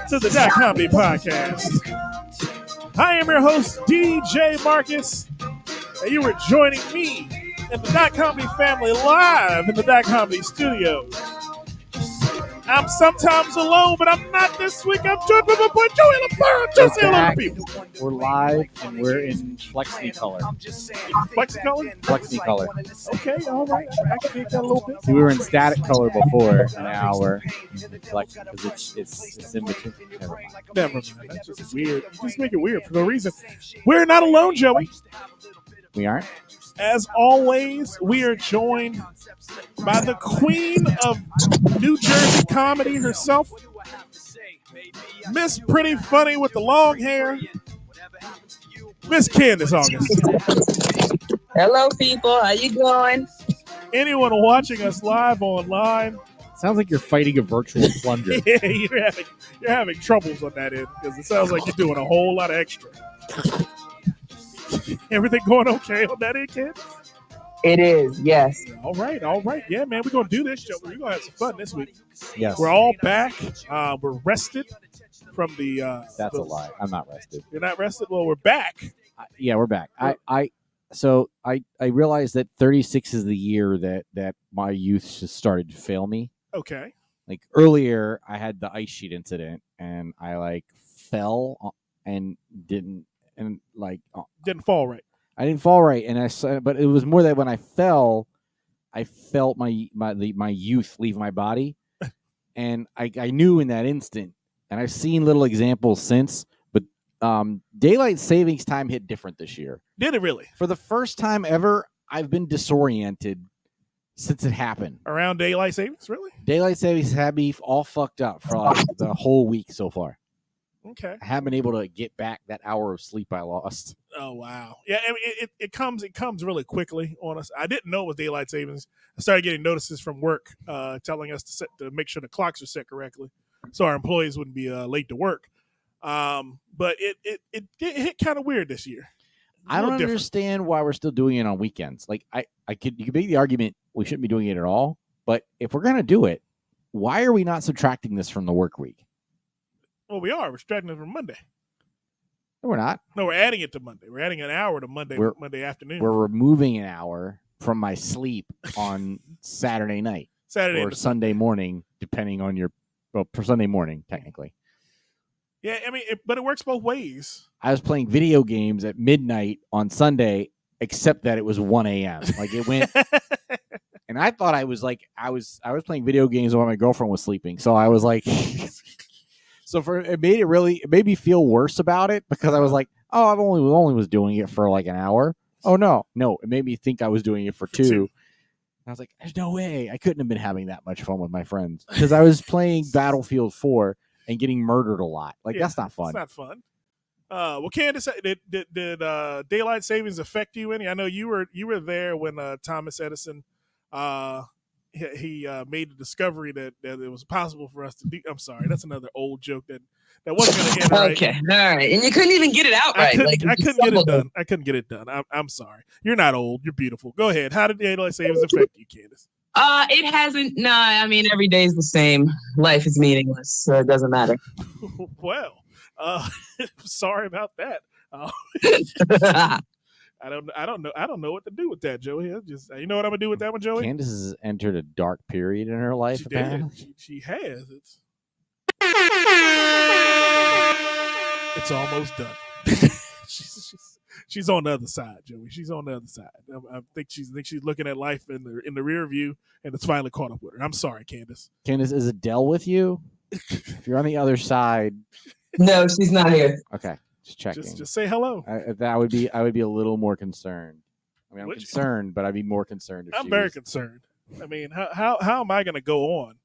to the Dot Comedy Podcast. I am your host, DJ Marcus, and you are joining me and the Dot Comedy family live in the Dot Comedy Studios. I'm sometimes alone, but I'm not this week. I'm joined by my boy Joey LaFleur. Just say hello to people. We're live and we're in Flexi-color. Flexi-color? Okay, all right. I can get that a little bit. See, we were in static color before, and now we're in Flexi because it's in between. Never mind. That's just weird. You just make it weird for no reason. We're not alone, Joey. We aren't? As always, we are joined by the queen of New Jersey comedy herself, Miss Pretty Funny with the long hair, Miss Candace August. Hello, people. How you doing? Anyone watching us live online? Sounds like you're fighting a virtual plunger. Yeah, you're having troubles on that end because it sounds like you're doing a whole lot of extra. Everything going okay on that end, kid? It is, yes. All right. Yeah, man, we're going to do this, Joe. We're going to have some fun this week. Yes. We're all back. We're rested from the... That's a lie. I'm not rested. You're not rested? Well, we're back. Yeah, we're back. I realized that 36 is the year that my youth just started to fail me. Okay. Like earlier, I had the ice sheet incident, and I fell and didn't fall right. I didn't fall right, but it was more that when I fell, I felt my youth leave my body, and I knew in that instant. And I've seen little examples since, but daylight savings time hit different this year. Did it really? For the first time ever, I've been disoriented since it happened. Around daylight savings, really? Daylight savings had me all fucked up for the whole week so far. Okay. I haven't been able to get back that hour of sleep I lost. Oh, wow. Yeah, I mean, it comes really quickly on us. I didn't know it was daylight savings. I started getting notices from work telling us to make sure the clocks are set correctly so our employees wouldn't be late to work. But it hit kind of weird this year. I don't understand why we're still doing it on weekends. Like you could make the argument we shouldn't be doing it at all, but if we're going to do it, why are we not subtracting this from the work week? Well, we are. We're subtracting it from Monday. No, we're not. No, we're adding it to Monday. We're adding an hour to Monday afternoon. We're removing an hour from my sleep on Saturday night. Or Sunday morning, depending on for Sunday morning, technically. Yeah, I mean, but it works both ways. I was playing video games at midnight on Sunday, except that it was 1 a.m. Like it went... And I thought I was playing video games while my girlfriend was sleeping. So I was like... So it made me feel worse about it because I was like, oh, I only was doing it for like an hour. Oh no, it made me think I was doing it for two. And I was like, there's no way I couldn't have been having that much fun with my friends because I was playing Battlefield 4 and getting murdered a lot. Like that's not fun. It's not fun. Well, Candace, did daylight savings affect you any? I know you were there when Thomas Edison. He made the discovery that it was possible for us to do. I'm sorry, that's another old joke that wasn't going to end right. Okay, all right, and you couldn't even get it out right. I couldn't get it done. I couldn't get it done. I'm sorry. You're not old. You're beautiful. Go ahead. How did daylight savings affect you, Candace? It hasn't. No, I mean every day is the same. Life is meaningless, so it doesn't matter. Well, sorry about that. I don't know what to do with that, Joey. You know what I'm gonna do with that one, Joey? Candace has entered a dark period in her life. She did. She has. It's almost done. she's on the other side, Joey. She's on the other side. I think she's looking at life in the rear view, and it's finally caught up with her. I'm sorry, Candace. Candace, is Adele with you? If you're on the other side. No, she's not here. Okay. Just checking. Just say hello. I would be a little more concerned. I mean, I'm concerned, but I'd be more concerned. I'm very concerned. I mean, how am I going to go on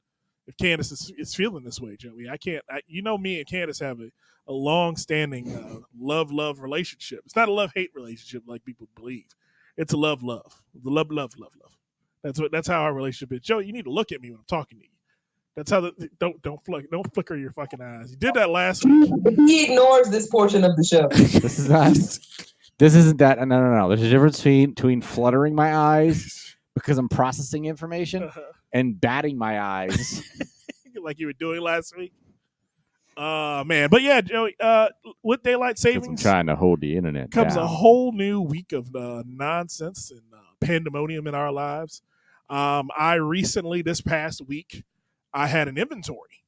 if Candace is feeling this way, Joey? I can't. Me and Candace have a long-standing love relationship. It's not a love-hate relationship like people believe. It's a love. The love. That's how our relationship is. Joey, you need to look at me when I'm talking to you. That's how don't flicker your fucking eyes. You did that last week. He ignores this portion of the show. This is not. This isn't that. No. There's a difference between fluttering my eyes because I'm processing information and batting my eyes like you were doing last week. Man, but yeah, Joey. With daylight 'Cause I'm savings trying to hold the internet comes down. a whole new week of nonsense and pandemonium in our lives. I recently, this past week, I had an inventory.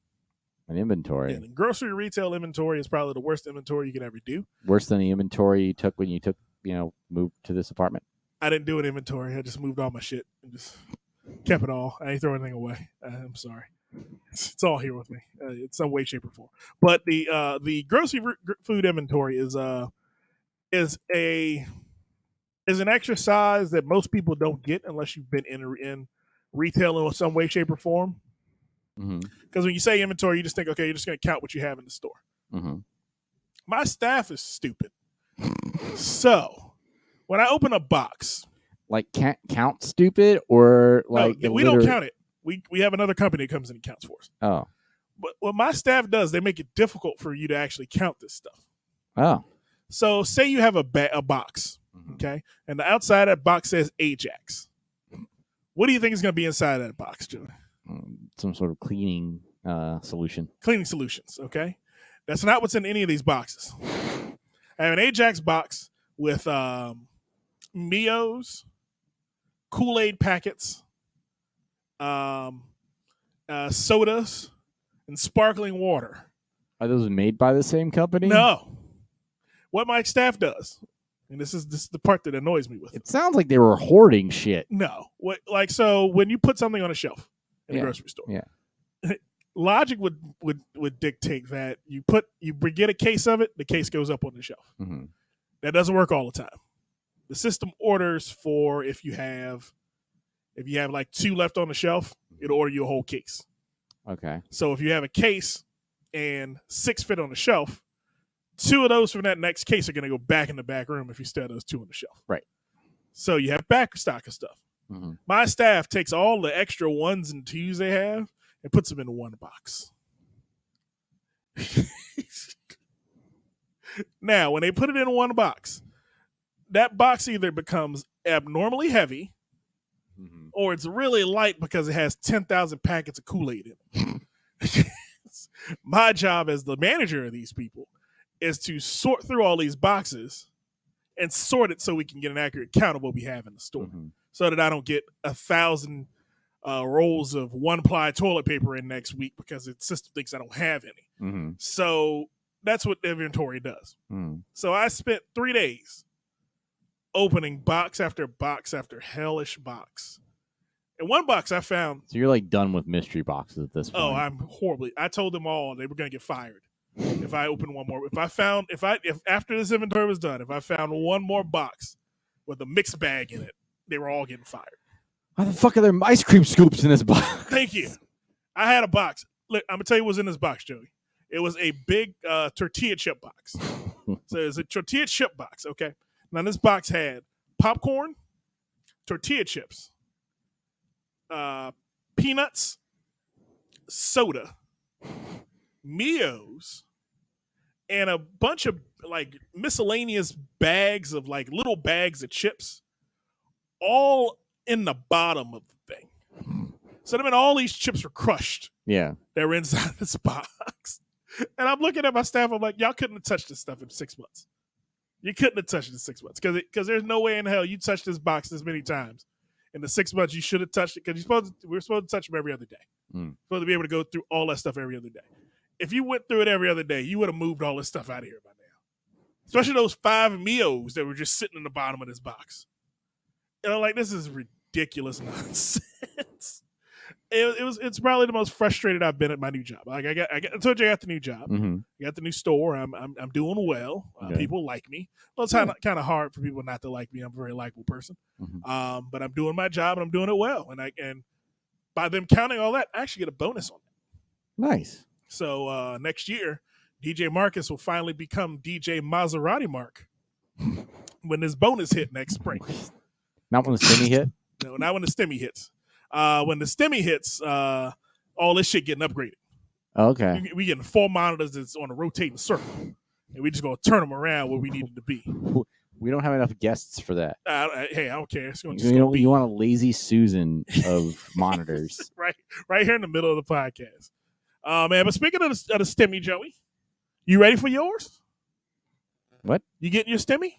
An inventory. Yeah, the grocery retail inventory is probably the worst inventory you could ever do. Worse than the inventory you took when you moved to this apartment. I didn't do an inventory. I just moved all my shit and just kept it all. I ain't throwing anything away. I'm sorry. It's all here with me in some way, shape, or form. But the grocery food inventory is an exercise that most people don't get unless you've been in retail in some way, shape, or form. Because when you say inventory, you just think, okay, you're just going to count what you have in the store. My staff is stupid. So when I open a box, like count stupid or like no, we don't count it. We have another company that comes in and counts for us. Oh, but what my staff does, they make it difficult for you to actually count this stuff. Oh, so say you have a box, okay, and the outside of that box says Ajax. What do you think is going to be inside of that box, Joey? Some sort of cleaning solution. Cleaning solutions, okay? That's not what's in any of these boxes. I have an Ajax box with Mio's, Kool-Aid packets, sodas, and sparkling water. Are those made by the same company? No. What my staff does, and this is the part that annoys me with it sounds like they were hoarding shit. No. So when you put something on a shelf in a grocery store, logic would dictate that you get a case of it, the case goes up on the shelf. That doesn't work all the time. The system orders for if you have like 2 left on the shelf, it'll order you a whole case. Okay. So if you have a case and 6 fit on the shelf, 2 of those from that next case are going to go back in the back room if you still have those 2 on the shelf. Right. So you have back stock of stuff. My staff takes all the extra 1s and 2s they have and puts them in one box. Now, when they put it in one box, that box either becomes abnormally heavy or it's really light because it has 10,000 packets of Kool-Aid in it. My job as the manager of these people is to sort through all these boxes and sort it so we can get an accurate count of what we have in the store so that I don't get 1,000 rolls of 1-ply toilet paper in next week because the system thinks I don't have any. So that's what the inventory does. So I spent 3 days opening box after box after hellish box. In one box I found... So you're like done with mystery boxes at this point. Oh, I'm horribly... I told them all they were going to get fired if I opened one more. If after this inventory was done, if I found one more box with a mixed bag in it, they were all getting fired. Why the fuck are there ice cream scoops in this box? Thank you. I had a box. Look, I'm going to tell you what's in this box, Joey. It was a big tortilla chip box. So it's a tortilla chip box, okay? Now, this box had popcorn, tortilla chips, peanuts, soda, Mio's, and a bunch of like miscellaneous bags of like little bags of chips, all in the bottom of the thing. So I mean, all these chips were crushed. Yeah, that were inside this box. And I'm looking at my staff. I'm like, y'all couldn't have touched this stuff in 6 months. You couldn't have touched it in 6 months because there's no way in hell you touched this box this many times. In the 6 months, you should have touched it because we're supposed to touch them every other day. Supposed to be able to go through all that stuff every other day. If you went through it every other day, you would have moved all this stuff out of here by now. Especially those 5 Mios that were just sitting in the bottom of this box. And I'm like, this is ridiculous nonsense. It's probably the most frustrated I've been at my new job. Like I told you I got the new job. I got the new store. I'm doing well. Okay. People like me. Well, it's kind of hard for people not to like me. I'm a very likable person. But I'm doing my job and I'm doing it well. And by them counting all that, I actually get a bonus on that. Nice. So next year, DJ Marcus will finally become DJ Maserati Mark when this bonus hit next spring. Not when the stimmy hit? No, not when the stimmy hits. When the stimmy hits, all this shit getting upgraded. Okay. We getting 4 monitors that's on a rotating circle, and we just gonna turn them around where we need them to be. We don't have enough guests for that. Hey, I don't care. It's gonna you want a lazy Susan of monitors, right here in the middle of the podcast. Man, but speaking of the stimmy, Joey, you ready for yours? What? You getting your stimmy?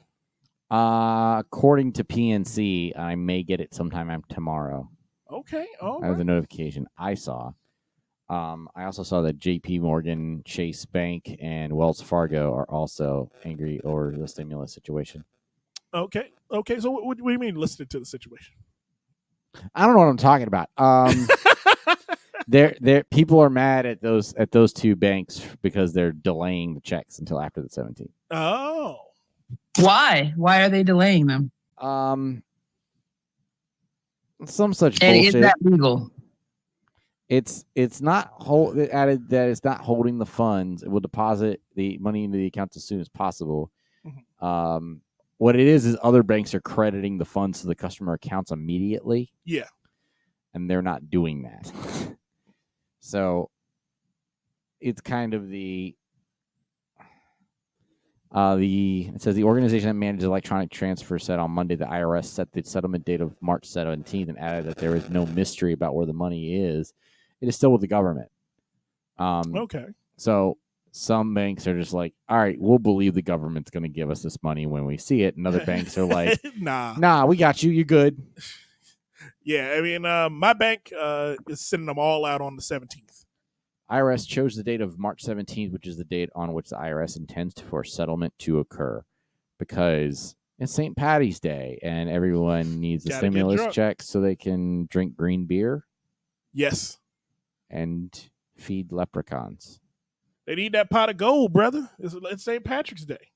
According to PNC, I may get it sometime tomorrow. Okay. All That was a right. notification I saw. I also saw that J.P. Morgan, Chase Bank, and Wells Fargo are also angry over the stimulus situation. Okay. So what do you mean listening to the situation? I don't know what I'm talking about. People are mad at those two banks because they're delaying the checks until after the 17th. Oh. Why? Why are they delaying them? Some such And bullshit. is that legal? It's not added that it's not holding the funds. It will deposit the money into the account as soon as possible. Mhm. What it is other banks are crediting the funds to the customer accounts immediately. Yeah. And they're not doing that. So it's kind of it says the organization that manages electronic transfer said on Monday the IRS set the settlement date of March 17th and added that there is no mystery about where the money is. It is still with the government. Okay. So some banks are just like, all right, we'll believe the government's going to give us this money when we see it. And other banks are like, nah, we got you. You're good. Yeah, I mean, my bank is sending them all out on the 17th. IRS chose the date of March 17th, which is the date on which the IRS intends for settlement to occur, because it's St. Patty's Day and everyone needs a stimulus check so they can drink green beer. Yes. And feed leprechauns. They need that pot of gold, brother. It's St. Patrick's Day.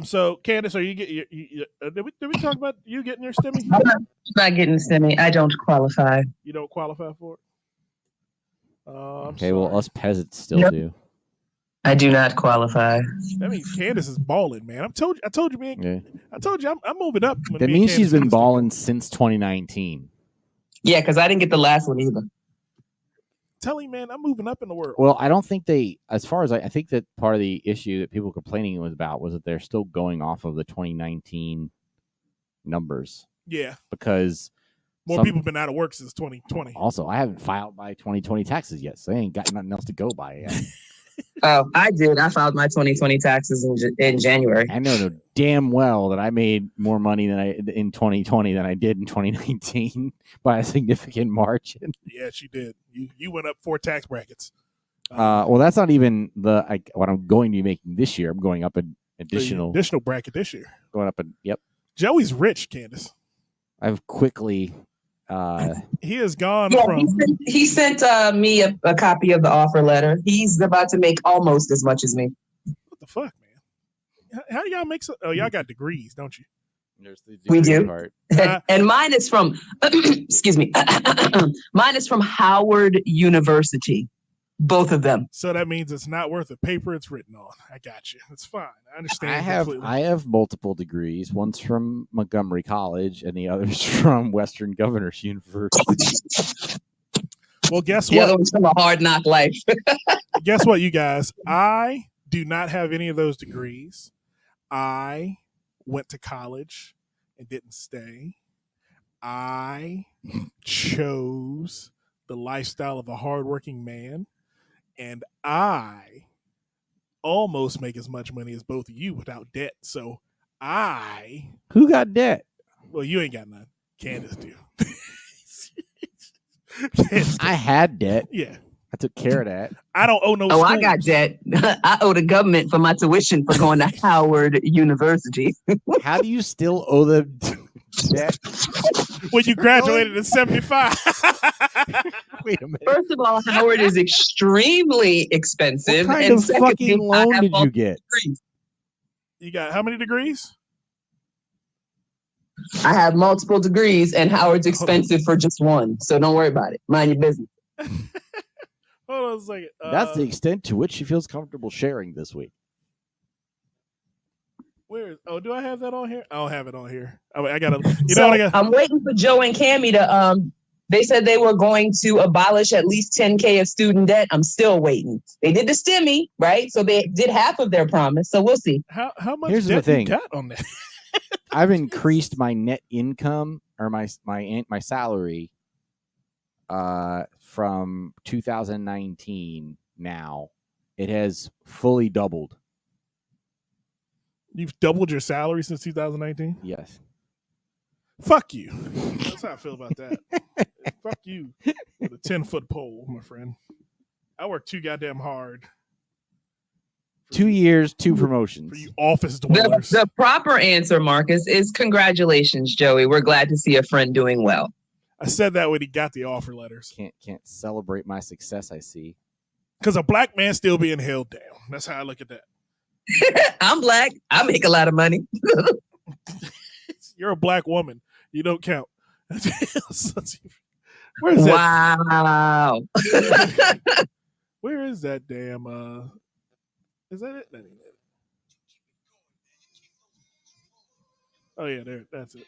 So Candace, are you did we talk about you getting your stimmy? I'm not getting stimmy. I don't qualify. You don't qualify for it? Okay, well, us peasants still do. I do not qualify. That means Candace is balling, man. I told you, man. Yeah. I told you I'm moving up. That means she's been balling since 2019. Yeah, because I didn't get the last one either. Tell him, man, I'm moving up in the world. Well, I don't think as far as I think that part of the issue that people complaining was that they're still going off of the 2019 numbers. Yeah. Because more people have been out of work since 2020. Also, I haven't filed my 2020 taxes yet, so I ain't got nothing else to go by yet. Oh, I did. I filed my 2020 taxes in January. I know damn well that I made more money in 2020 than I did in 2019 by a significant margin. Yes, you did. You went up 4 tax brackets. Well, that's not even what I'm going to be making this year. I'm going up an additional bracket this year. Going up yep. Joey's rich, Candace. I've quickly. He has gone from. He sent me a copy of the offer letter. He's about to make almost as much as me. What the fuck, man? How do y'all make so? Oh, y'all got degrees, don't you? We do. And mine is from. Excuse me. Mine is from Howard University. Both of them. So that means it's not worth the paper it's written on. I got you. It's fine. I understand. I have multiple degrees. One's from Montgomery College, and the other's from Western Governors University. Well, guess the what? The other one's from a hard knock life. Guess what, you guys? I do not have any of those degrees. I went to college and didn't stay. I chose the lifestyle of a hardworking man. And I almost make as much money as both of you without debt. So Who got debt? Well, you ain't got none. Candace do. I had debt. Yeah. I took care of that. I don't owe no schools. I got debt. I owe the government for my tuition for going to Howard University. How do you still owe the debt? When you graduated in 75. Wait a minute. First of all, Howard is extremely expensive. What kind of fucking loan did you get? Degrees. You got how many degrees? I have multiple degrees, and Howard's expensive for just one. So don't worry about it. Mind your business. Hold on a second. That's the extent to which she feels comfortable sharing this week. Do I have that on here? I don't have it on here. I gotta. Know what I got? I'm waiting for Joe and Cammie to. They said they were going to abolish at least $10,000 of student debt. I'm still waiting. They did the stimmy, right? So they did half of their promise. So we'll see. How much Here's debt the thing. you got on that? I've increased my net income or my salary from 2019 now, it has fully doubled. You've doubled your salary since 2019? Yes. Fuck you. That's how I feel about that. Fuck you with a 10-foot pole, my friend. I work too goddamn hard. 2 years, 2 For promotions. you office dwellers. The proper answer, Marcus, is congratulations, Joey. We're glad to see a friend doing well. I said that when he got the offer letters. Can't celebrate my success, I see. Because a black man still being held down. That's how I look at that. I'm black. I make a lot of money. You're a black woman. You don't count. Where is that? Wow. Where is that damn is that it? That ain't it. Oh yeah, there. That's it.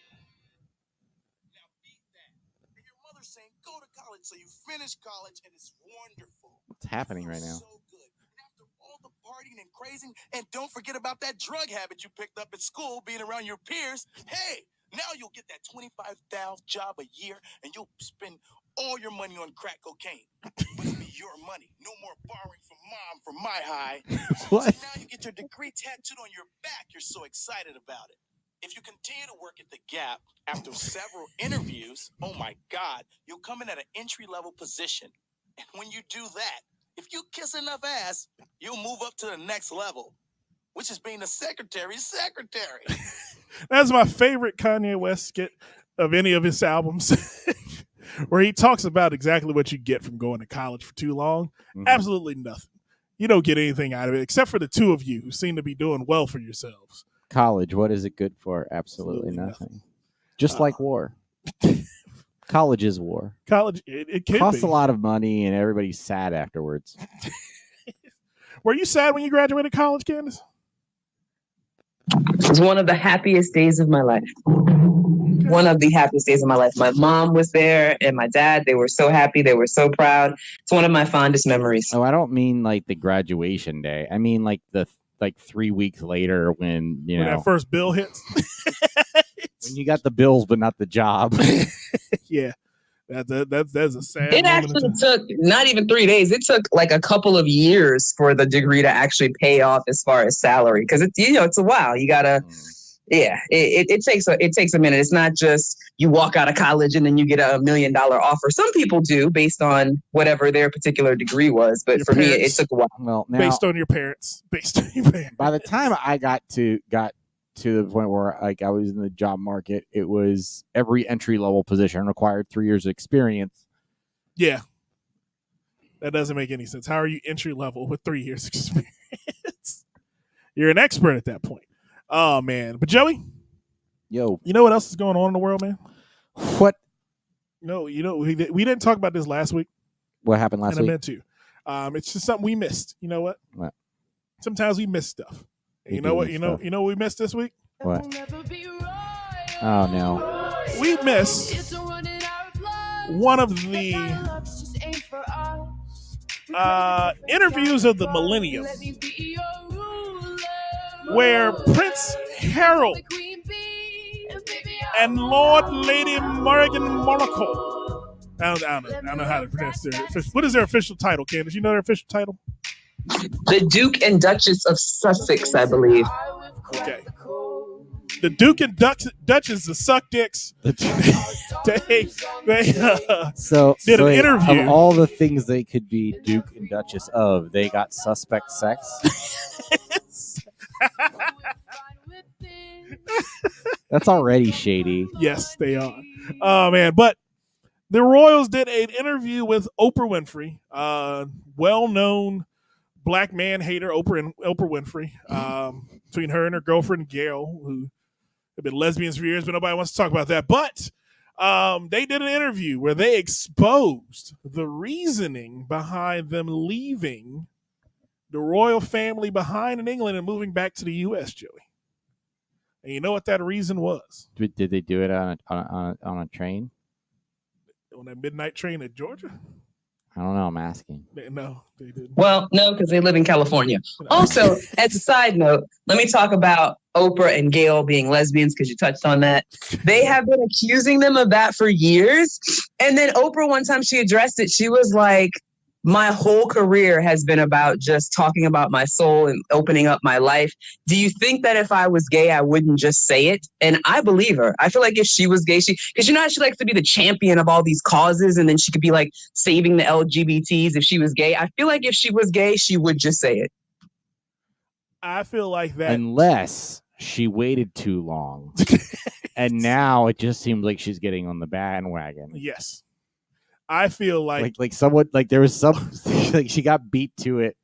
Now beat that. And your mother's saying go to college, so you finish college, and it's wonderful. What's happening right now? So good. And after all the partying and crazing, and don't forget about that drug habit you picked up at school, being around your peers. Hey, now you'll get that $25,000 job a year, and you'll spend all your money on crack cocaine. But it'll be your money. No more borrowing from mom for my high. What? So now you get your degree tattooed on your back. You're so excited about it. If you continue to work at the Gap after several interviews, oh my God, you'll come in at an entry-level position. And when you do that, if you kiss enough ass, you'll move up to the next level, which is being the secretary's secretary. That's my favorite Kanye West skit of any of his albums, where he talks about exactly what you get from going to college for too long. Mm-hmm. Absolutely nothing. You don't get anything out of it, except for the two of you who seem to be doing well for yourselves. College, what is it good for? Absolutely nothing. Just like war. College is war. College, it costs a lot of money, and everybody's sad afterwards. Were you sad when you graduated college, Candace? It was one of the happiest days of my life. One of the happiest days of my life. My mom was there and my dad. They were so happy. They were so proud. It's one of my fondest memories. Oh, I don't mean like the graduation day. I mean like 3 weeks later when when that first bill hits. When you got the bills but not the job. Yeah. That's a sad. It actually took not even 3 days. It took like a couple of years for the degree to actually pay off as far as salary, because it's a while. You gotta, it takes a minute. It's not just you walk out of college and then you get $1 million offer. Some people do based on whatever their particular degree was, but for me, it took a while. Well, now, based on your parents. By the time I got to the point where like I was in the job market, it was every entry level position required 3 years of experience. Yeah. That doesn't make any sense. How are you entry level with 3 years experience? You're an expert at that point. Oh man. But Joey, yo, you know what else is going on in the world, man? What? No, we didn't talk about this last week. What happened last week? I meant to. It's just something we missed. You know what? What? Sometimes we miss stuff. You know what? You know what we missed this week? What? Oh no. We missed one of the interviews of the millennium, where Prince Harold and Lord Lady Morgan Monaco. I don't know how to pronounce their. What is their official title, Candace? You know their official title? The Duke and Duchess of Sussex, I believe. Okay. The Duke and Duchess of Suck Dicks. they did an interview. Of all the things they could be Duke and Duchess of, they got suspect sex. That's already shady. Yes, they are. Oh man, but the Royals did an interview with Oprah Winfrey, well-known black man hater Oprah Winfrey, between her and her girlfriend Gail, who have been lesbians for years, but nobody wants to talk about that. But they did an interview where they exposed the reasoning behind them leaving the royal family behind in England and moving back to the U.S., Joey. And you know what that reason was? Did they do it on a train? On that midnight train at Georgia? I don't know. I'm asking. No, they didn't. Well, no, because they live in California. Also, as a side note, let me talk about Oprah and Gayle being lesbians, because you touched on that. They have been accusing them of that for years. And then Oprah, one time she addressed it, she was like, my whole career has been about just talking about my soul and opening up my life. Do you think that if I was gay, I wouldn't just say it? And I believe her. I feel like if she was gay, because you know how she likes to be the champion of all these causes, and then she could be like saving the LGBTs if she was gay. I feel like if she was gay, she would just say it. I feel like that. Unless she waited too long. And now it just seems like she's getting on the bandwagon. Yes. I feel like someone, like there was some, like she got beat to it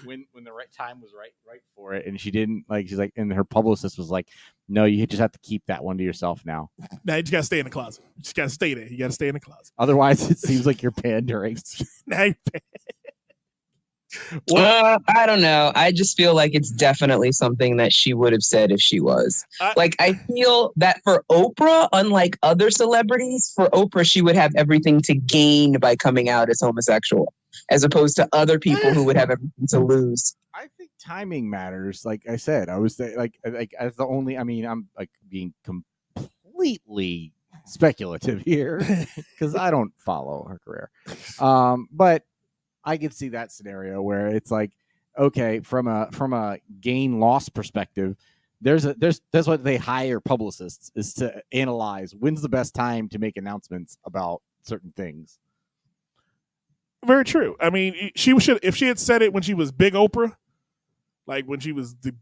when the right time was right for it, and she didn't, like, she's like, and her publicist was like, no, you just have to keep that one to yourself now. Now you just gotta stay in the closet. You just gotta stay there. You gotta stay in the closet. Otherwise, it seems like you're pandering. Now you're I don't know. I just feel like it's definitely something that she would have said if she was. I feel that for Oprah, unlike other celebrities, for Oprah, she would have everything to gain by coming out as homosexual, as opposed to other people who would have everything to lose. I think timing matters. Like I said, I was like as the only. I mean, I'm like being completely speculative here because I don't follow her career, but I could see that scenario where it's like, okay, from a gain loss perspective, that's what they hire publicists is to analyze when's the best time to make announcements about certain things. Very true. I mean, if she had said it when she was big Oprah, like when she was the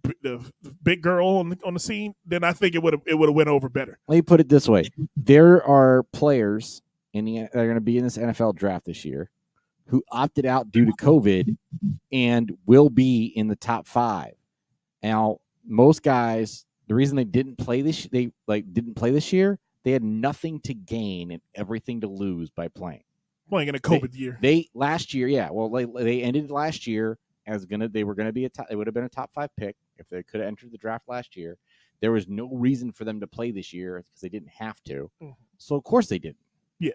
big girl on the scene, then I think it would have went over better. Let me put it this way: there are players that are going to be in this NFL draft this year who opted out due to COVID and will be in the top 5. Now, most guys, the reason they didn't play this year, they had nothing to gain and everything to lose by playing. Playing in a COVID year. They last year, yeah. Well, they ended last year as they were gonna be they would have been a top 5 pick if they could have entered the draft last year. There was no reason for them to play this year because they didn't have to. Mm-hmm. So of course they didn't. Yeah.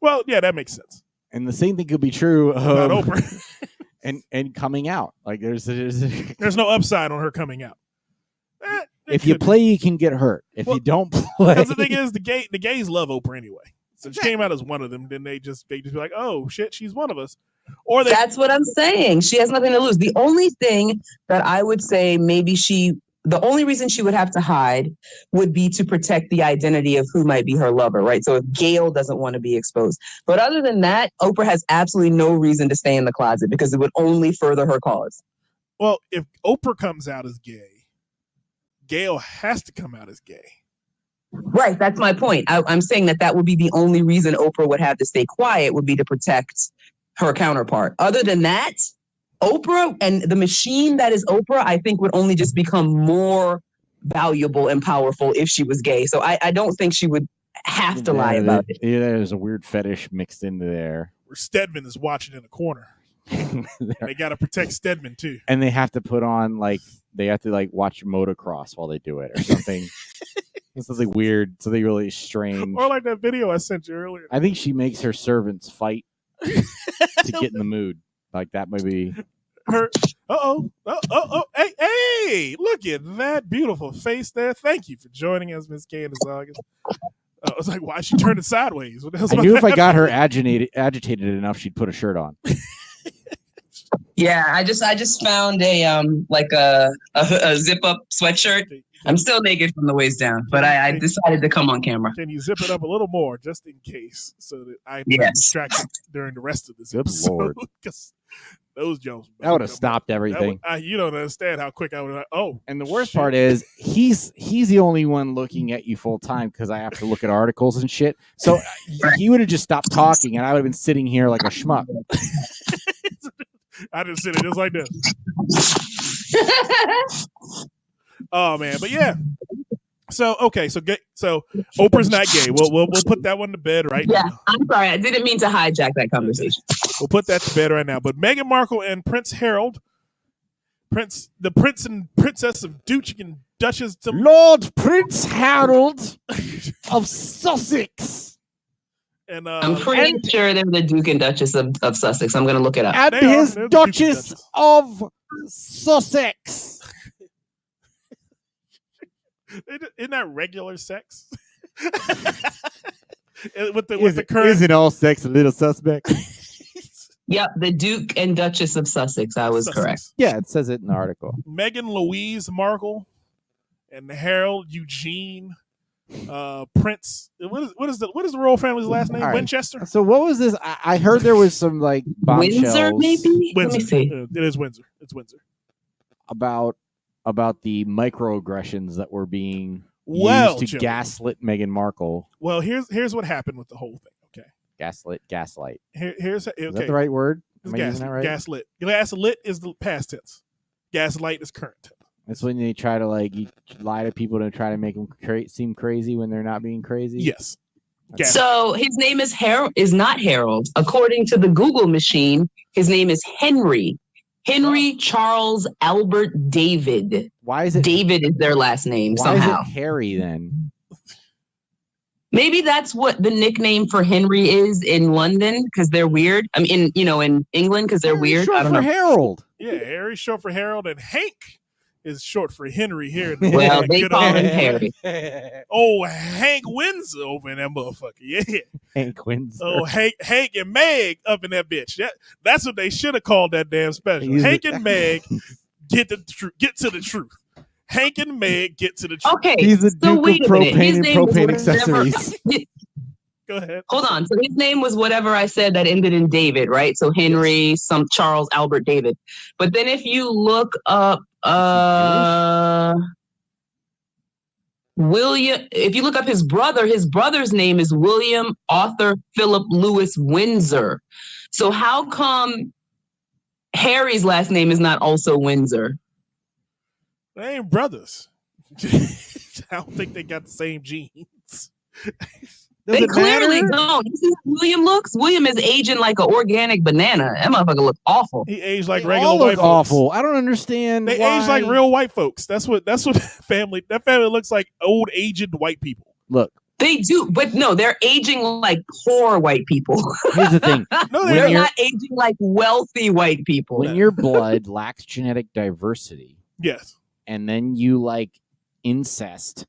Well, yeah, that makes sense. And the same thing could be true about Oprah and coming out. Like there's no upside on her coming out. If you play, you can get hurt. If you don't play, because the thing is, the gays love Oprah anyway. So she came out as one of them. Then they just be like, oh shit, she's one of us. Or that's what I'm saying. She has nothing to lose. The only thing that I would say the only reason she would have to hide would be to protect the identity of who might be her lover, right? So if Gayle doesn't want to be exposed. But other than that, Oprah has absolutely no reason to stay in the closet because it would only further her cause. Well, if Oprah comes out as gay, Gayle has to come out as gay. Right, that's my point. I'm saying that would be the only reason Oprah would have to stay quiet would be to protect her counterpart. Other than that, Oprah and the machine that is Oprah, I think would only just become more valuable and powerful if she was gay. So I don't think she would have to lie about it. Yeah, there's a weird fetish mixed into there. Where Stedman is watching in the corner. They got to protect Stedman too. And they have to put on they have to watch motocross while they do it or something. It's something weird, something really strange. Or like that video I sent you earlier. I think she makes her servants fight to get in the mood. Like that might be her. Hey, look at that beautiful face there. Thank you for joining us, Miss Candace August. I was like, why she turned it sideways? I knew if I got her agitated enough, she'd put a shirt on. Yeah, I just found a zip up sweatshirt. I'm still naked from the waist down, but I decided to come on camera. Can you zip it up a little more just in case so that I'm not distracted during the rest of this episode? Lord. Because those jokes. That would have stopped everything. You don't understand how quick I would have. Oh. And the worst part is he's the only one looking at you full time because I have to look at articles and shit. So he would have just stopped talking and I would have been sitting here like a schmuck. I just sit it just like this. Oh man, but yeah. So okay, so Oprah's not gay. We'll put that one to bed right now. Yeah, I'm sorry, I didn't mean to hijack that conversation. We'll put that to bed right now. But Meghan Markle and Prince Harold, the Prince and Princess of Duke and Duchess, Lord Prince Harold of Sussex. And I'm pretty sure they're the Duke and Duchess of Sussex. I'm going to look it up. And his Duchess of Sussex. Isn't that regular sex? with the current. Isn't all sex a little suspect? Yep, the Duke and Duchess of Sussex. I was correct. Sussex. Yeah, it says it in the article. Meghan Louise Markle and Harold Eugene Prince. What is the royal family's last name? All right. Winchester. So what was this? I heard there was some like bombshells Windsor, maybe. Windsor. Let me see. It is Windsor. It's Windsor. about the microaggressions that were being Well, used to Joey. gaslit Meghan Markle. Well, here's what happened with the whole thing. Okay. Gaslight. Here's okay. Is that the right word? It's Am I using that right? Gaslit. Gaslit is the past tense. Gaslight is current tense. That's when they try to you lie to people to try to make them seem crazy when they're not being crazy. Yes. Gaslight. So his name is not Harold. According to the Google machine, his name is Henry. Henry Charles Albert David. Why is it David is their last name why somehow. is it Harry then? Maybe that's what the nickname for Henry is in London because they're weird. I mean, in England because they're weird. Short I don't for know. Harold. Yeah, Harry's short for Harold, and Hank is short for Henry here. In the Well, good they old- call him Harry. Oh, Hank Windsor over in that motherfucker. Yeah. Hank Windsor. Oh, Hank and Meg up in that bitch. That's what they should have called that damn special. He's Hank the- and Meg get to the truth. Hank and Meg get to the truth. Okay, He's the so Duke wait of a minute. propane His and name was propane whatever- accessories. Go ahead. Hold on. So his name was whatever I said that ended in David, right? So Henry, some Charles Albert David. But then if you look up William, if you look up his brother's name is William Arthur Philip Lewis Windsor. So how come Harry's last name is not also Windsor? They ain't brothers. I don't think they got the same genes. Does They it clearly matter? don't. You see how William looks? William is aging like an organic banana. That motherfucker looks awful. He aged like They regular all white look folks. awful. I don't understand. They why. age like real white folks. That's what that family looks like, old aged white people. Look, They do, but no, they're aging like poor white people. here's the thing. No, When they They're you're- not aging like wealthy white people. When your blood lacks genetic diversity, yes. and then you incest,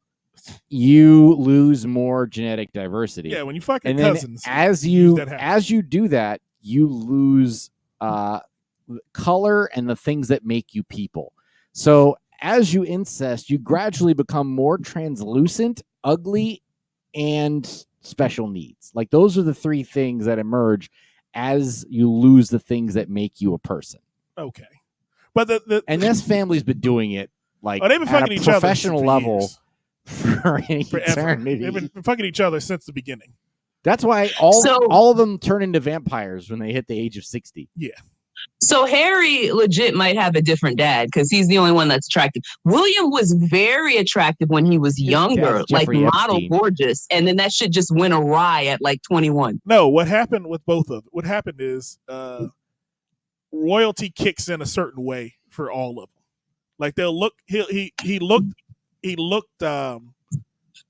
you lose more genetic diversity. Yeah, when you fucking and then cousins. as that you happens. do that, you lose color and the things that make you people. So as you incest, you gradually become more translucent, ugly, and special needs. Like those are the three things that emerge as you lose the things that make you a person. Okay. But And this family's been doing it they've been fucking at a each other professional for level years. for an Forever. eternity. They've been fucking each other since the beginning. That's why So- all of them turn into vampires when they hit the age of 60. So Harry legit might have a different dad because he's the only one that's attractive. William was very attractive when he was younger, dad's like Jeffrey model Epstein. gorgeous. And then that shit just went awry at like 21. No, what happened with both of them? What happened is royalty kicks in a certain way for all of them. Like they'll look. He looked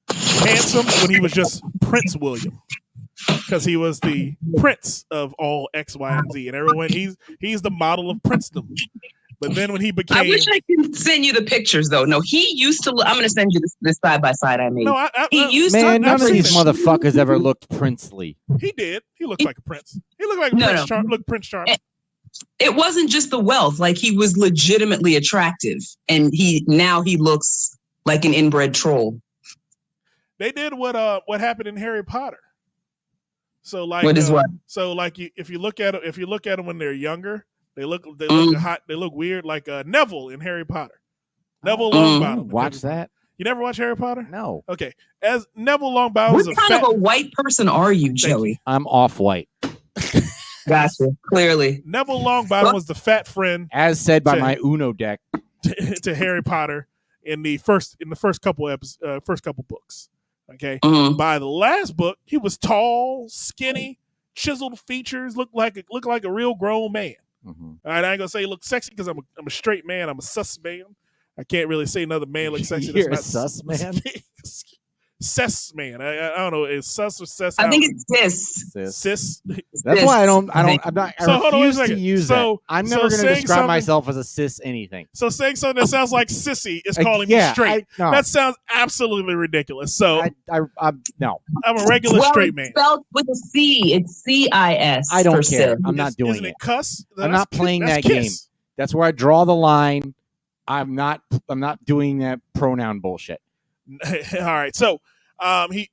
handsome when he was just Prince William, because he was the prince of all X, Y, and Z, and everyone he's the model of princedom. But then when he became, I wish I could send you the pictures though. No, he used to look. I'm going to send you this side by side I made. no, He used Man, to none of seen these it. motherfuckers ever looked princely. he did. He looked like a prince. He looked like a No, Prince no. Charming. Look, Prince Charming. It wasn't just the wealth. Like he was legitimately attractive, and he looks like an inbred troll. They did what happened in Harry Potter. So like What is what? So like if you look at them when they're younger, they look hot. They look weird, like Neville in Harry Potter. Neville Longbottom. Watch that? You never watch Harry Potter? No. Okay, as Neville Longbottom What was a kind fat. of a white person are you, Thank Joey? I'm off-white. Gotcha. Clearly. Neville Longbottom was the fat friend As said by Say- my Uno deck. to Harry Potter in the first couple books. Okay, Mhm. by the last book, he was tall, skinny, chiseled features, looked like a real grown man. Mhm. All right, I ain't gonna say he looked sexy because I'm a straight man. I'm a sus man. I can't really say another man looks sexy. You're That's a not sus man? Cess man. I don't know. Is sus or cess? I think it's cis. Cis. That's why I'm not. I So, hold on, wait a refuse to second. use So- that. I'm so never going to saying describe something- myself as a cis anything. So saying something that sounds like sissy is Like, calling me straight. no, That sounds absolutely ridiculous. So no. I'm a regular Well, straight it's man. spelled with a C. It's CIS. I don't for care. cis. I'm not doing Isn't it. it cuss? I'm not playing that game. That's where I draw the line. I'm not doing that pronoun bullshit. All right. So he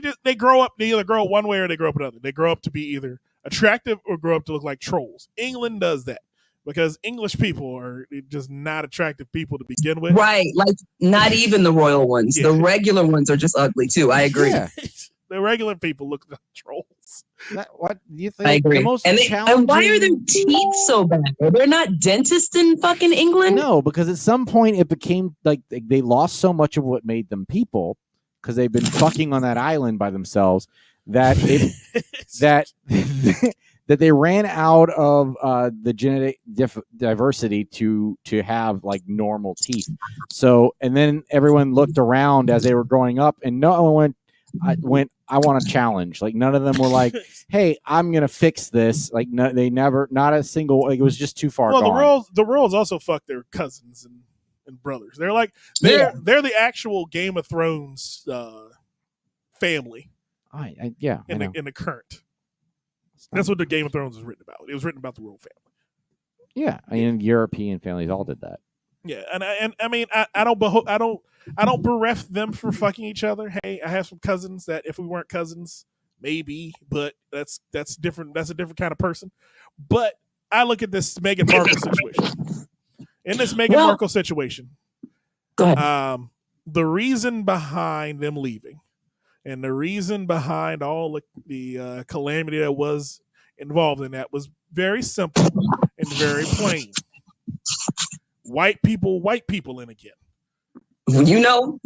just, they grow up. They either grow up one way or they grow up another. They grow up to be either attractive or grow up to look like trolls. England does that because English people are just not attractive people to begin with. Right. Like, not even the royal ones. Yeah. The regular ones are just ugly, too. I agree. Yeah. The regular people look like trolls. What do you think? I agree. The most And why are their challenging- teeth so bad? Are there not dentists in fucking England? No, because at some point it became like they lost so much of what made them people because they've been fucking on that island by themselves that that they ran out of the genetic diversity to have like normal teeth. So and then everyone looked around as they were growing up, and no one went. I want a challenge. Like none of them were like, "Hey, I'm gonna fix this." Like no, they never. Not a single. Like it was just too far Well, gone. the royals also fuck their cousins and brothers. They're like they're the actual Game of Thrones family Yeah, I in know. the current. That's what the Game of Thrones was written about. It was written about the royal family. Yeah, I mean European families all did that. Yeah, and I mean I don't bereft them for fucking each other. Hey, I have some cousins that if we weren't cousins, maybe, but that's different. That's a different kind of person. But I look at this Meghan Markle situation. In this Meghan Markle situation, Go ahead. the reason behind them leaving and the reason behind all the calamity that was involved in that was very simple and very plain. White people in again. You know.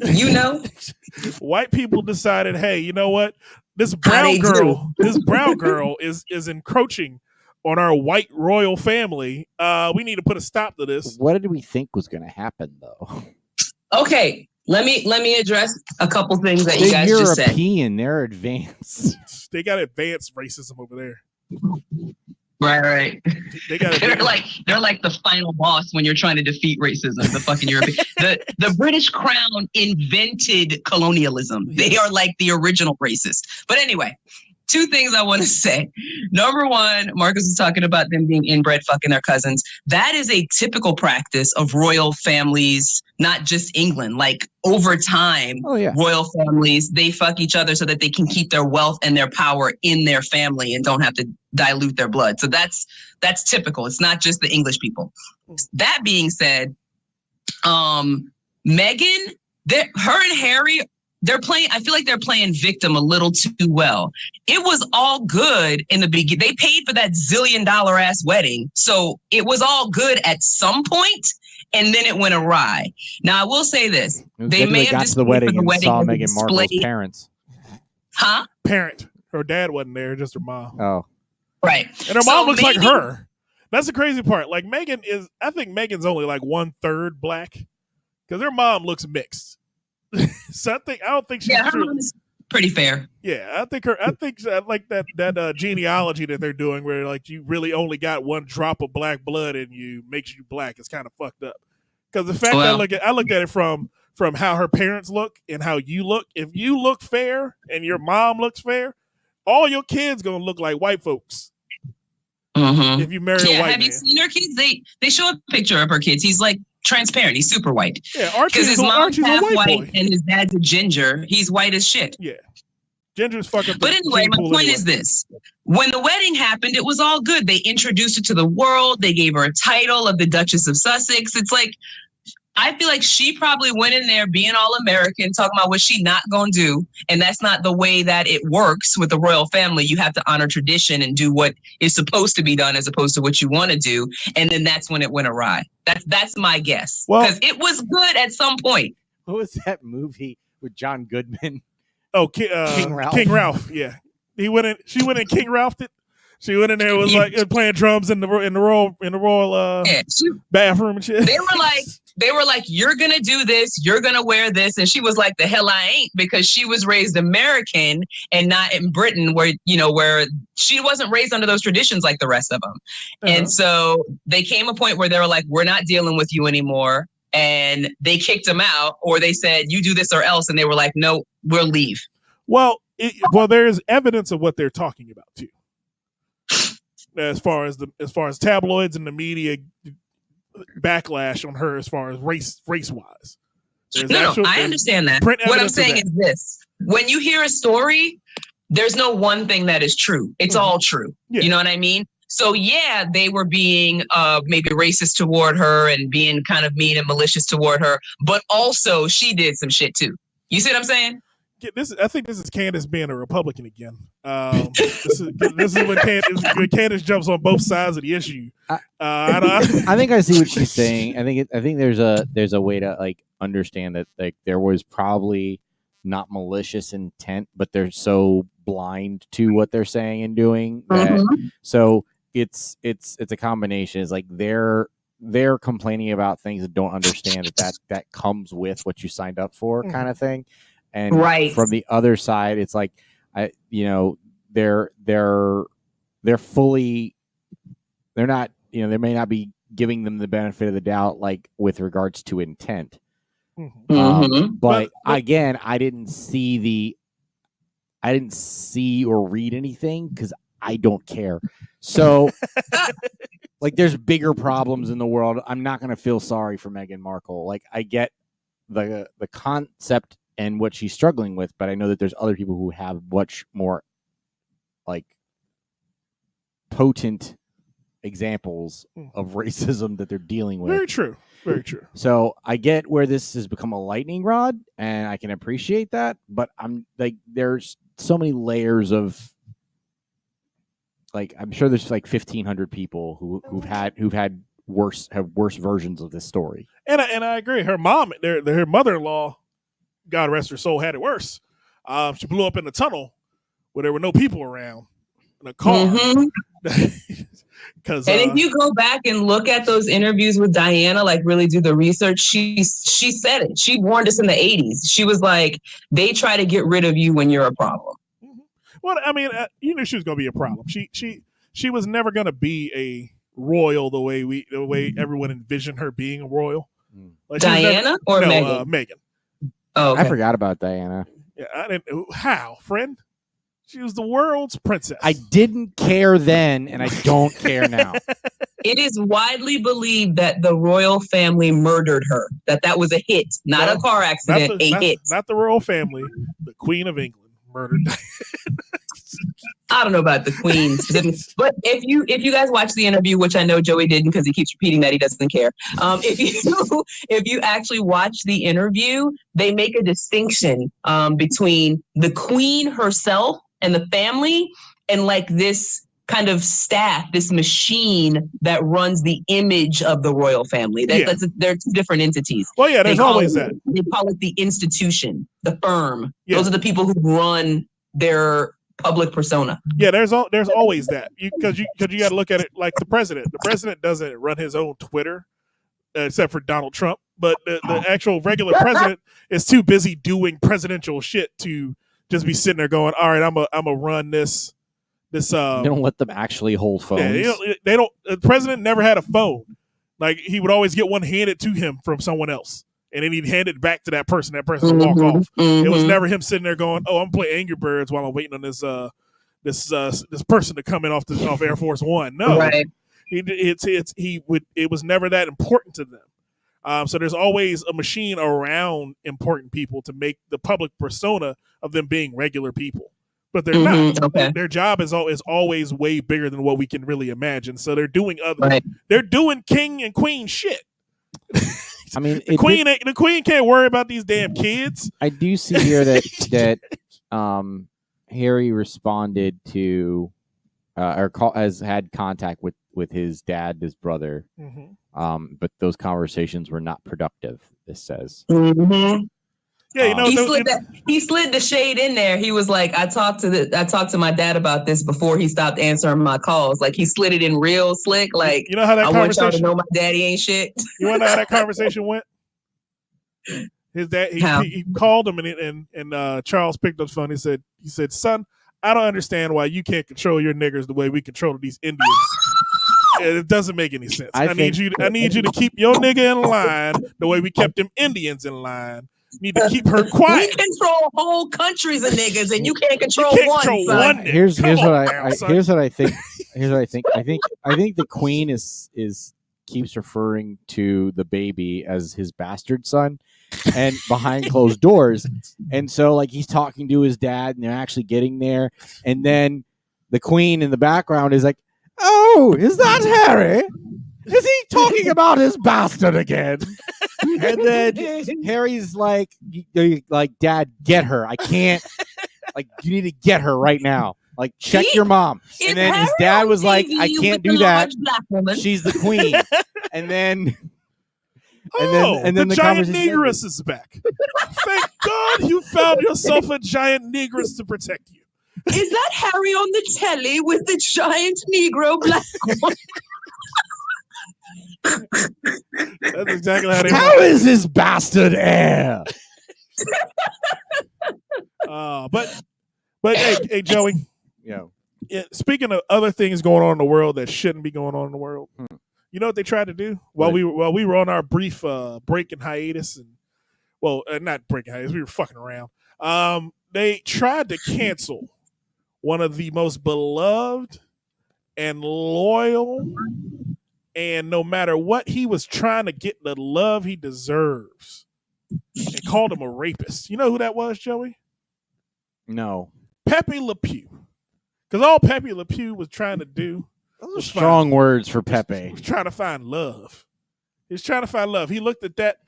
White people decided, hey, you know what? This brown girl is encroaching on our white royal family. We need to put a stop to this. What did we think was going to happen, though? Okay, let me address a couple things that you They're guys just said. European. They're advanced. They got advanced racism over there. Right. They got They're like the final boss when you're trying to defeat racism. The fucking European, the British Crown invented colonialism. They are like the original racist. But anyway, two things I want to say. Number one, Marcus was talking about them being inbred fucking their cousins. That is a typical practice of royal families, not just England. Like over time, royal families, they fuck each other so that they can keep their wealth and their power in their family and don't have to dilute their blood. So that's typical. It's not just the English people. That being said, Meghan, her and Harry, I feel like they're playing victim a little too well. It was all good in the beginning. They paid for that $1 zillion ass wedding. So it was all good at some point, and then it went awry. Now I will say this. They may have got just to the wedding and saw as a Meghan Markle's display- parents. Huh? Parent. Her dad wasn't there, just her mom. Oh. Right. And her mom looks like maybe- her. That's the crazy part. Like I think Megan's only like 1/3 black because her mom looks mixed. So I don't think she's her mom is pretty fair. Yeah, I think like that genealogy that they're doing where like you really only got one drop of black blood in you makes you black is kind of fucked up. Because the fact that I looked at it from how her parents look and how you look. If you look fair and your mom looks fair, all your kids gonna look like white folks. Mm-hmm. If you marry a white have man. you seen her kids? They show a picture of her kids. He's like transparent. He's super white. Yeah, Archie's his mom's a half white white boy. and his dad's a ginger. He's white as shit. Yeah. Ginger's fucking. But anyway, my point is this. When the wedding happened, it was all good. They introduced her to the world. They gave her a title of the Duchess of Sussex. It's like, I feel like she probably went in there being all American, talking about what she not going to do. And that's not the way that it works with the royal family. You have to honor tradition and do what is supposed to be done as opposed to what you want to do. And then that's when it went awry. That's my guess. Because it was good at some point. What was that movie with John Goodman? Oh, King Ralph. King Ralph, yeah. She went in King Ralphed it. She went in there was like playing drums in the royal bathroom and shit. They were like they were like, you're going to do this, you're going to wear this. And she was like, the hell I ain't, because she was raised American and not in Britain where, where she wasn't raised under those traditions like the rest of them. Uh-huh. And so they came a point where they were like, we're not dealing with you anymore. And they kicked them out, or they said, you do this or else. And they were like, no, we'll leave. Well, there is evidence of what they're talking about too. As far as tabloids and the media backlash on her, as far as race wise. No, I understand that. What I'm saying is this: when you hear a story, there's no one thing that is true. It's all true. Yeah. You know what I mean? So yeah, they were being maybe racist toward her and being kind of mean and malicious toward her, but also she did some shit too. You see what I'm saying? I think this is Candace being a Republican again. This is when Candace jumps on both sides of the issue. I think I see what she's saying. I think there's a way to like understand that like there was probably not malicious intent, but they're so blind to what they're saying and doing that. So it's a combination. It's like they're complaining about things and don't understand that comes with what you signed up for, kind of thing. And from the other side, it's like, they're fully, they're not, they may not be giving them the benefit of the doubt, like with regards to intent. But again, I didn't see or read anything because I don't care. So like there's bigger problems in the world. I'm not going to feel sorry for Meghan Markle. Like I get the concept and what she's struggling with, but I know that there's other people who have much more like potent examples of racism that they're dealing with. Very true. Very true. So I get where this has become a lightning rod, and I can appreciate that, but I'm like, there's so many layers of like, I'm sure there's like 1,500 people who've had worse versions of this story. And I agree. Her mom, her mother-in-law, God rest her soul, had it worse. She blew up in the tunnel where there were no people around in a car. And if you go back and look at those interviews with Diana, like really do the research, she said it. She warned us in the 80s. She was like, they try to get rid of you when you're a problem. Well, I mean, you knew she was going to be a problem. She was never going to be a royal the way everyone envisioned her being a royal. Like Diana or Meghan? Meghan. Oh, okay. I forgot about Diana. Yeah, I didn't. How, friend? She was the world's princess. I didn't care then, and I don't care now. It is widely believed that the royal family murdered her. That was a hit, not a car accident, hit. Not the royal family. The Queen of England murdered Diana. I don't know about the Queen, but if you guys watch the interview, which I know Joey didn't because he keeps repeating that he doesn't care. If you actually watch the interview, they make a distinction between the Queen herself and the family, and like this kind of staff, this machine that runs the image of the royal family. They're two different entities. Well, yeah, there's always that. They call it the institution, the firm. Yeah. Those are the people who run their public persona. Yeah, there's always that because you got to look at it like the president. The president doesn't run his own Twitter, except for Donald Trump. But the actual regular president is too busy doing presidential shit to just be sitting there going, all right, I'm a run this. They don't let them actually hold phones. Yeah, they don't. The president never had a phone. Like he would always get one handed to him from someone else, and then he'd hand it back to that person. That person would walk off. It was never him sitting there going, "Oh, I'm playing Angry Birds while I'm waiting on this person to come in off Air Force One." No, right. It was never that important to them. So there's always a machine around important people to make the public persona of them being regular people. But they're not. Okay. Their job is always way bigger than what we can really imagine. So they're doing they're doing king and queen shit. I mean, the queen can't worry about these damn kids. I do see here that Harry responded to has had contact with his dad, his brother, but those conversations were not productive. This says. Yeah, he slid the shade in there. He was like, I talked to my dad about this before he stopped answering my calls. Like he slid it in real slick. Like, you know how that I want y'all to know my daddy ain't shit. You want to know how that conversation went? His dad, How? he called him, and Charles picked up the phone. He said, son, I don't understand why you can't control your niggers the way we control these Indians. It doesn't make any sense. I need you to keep your nigga in line the way we kept them Indians in line. You need to keep her quiet. We control whole countries of niggas, and you can't control one. Son. Here's what I think. I think the queen is keeps referring to the baby as his bastard son, and behind closed doors, and so like he's talking to his dad, and they're actually getting there, and then the queen in the background is like, "Oh, is that Harry? Is he talking about his bastard again?" And then Harry's like, Dad, get her. I can't. Like, you need to get her right now. Like, check your mom. And then his dad was like, I can't do that. She's the queen. And then, and then the giant negress is back. Thank God you found yourself a giant negress to protect you. Is that Harry on the telly with the giant Negro black woman? That's exactly how they. How is this bastard heir? But hey, Joey. Yeah. Speaking of other things going on in the world that shouldn't be going on in the world, you know what they tried to do while we were on our brief break and hiatus, and not breaking hiatus, we were fucking around. They tried to cancel one of the most beloved and loyal, and no matter what, he was trying to get the love he deserves, and called him a rapist. You know who that was, Joey? No. Pepe Le Pew. Because all Pepe Le Pew was trying to do was strong words for Pepe. He was trying to find love. He was trying to find love. He looked at that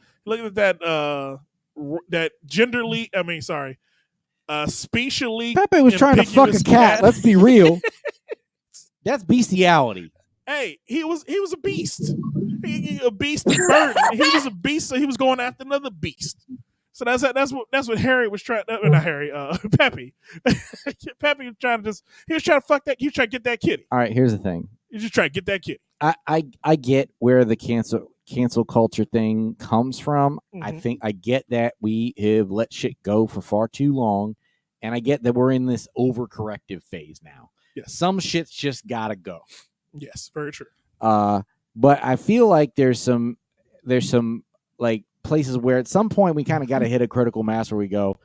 genderly, spatially. Pepe was trying to fuck a cat. Let's be real. That's bestiality. Hey, he was a beast. A beast of burden. He was a beast, so he was going after another beast. So that's what Harry was trying. Not Harry. Pepe. Pepe was trying to fuck that. He was trying to get that kitty. All right. Here's the thing. He just trying to get that kitty. I get where the cancel culture thing comes from. Mm-hmm. I get that we have let shit go for far too long, and I get that we're in this overcorrective phase now. Yes. Some shit's just gotta go. Yes, very true. But I feel like there's some like places where at some point we kind of got to hit a critical mass where we go,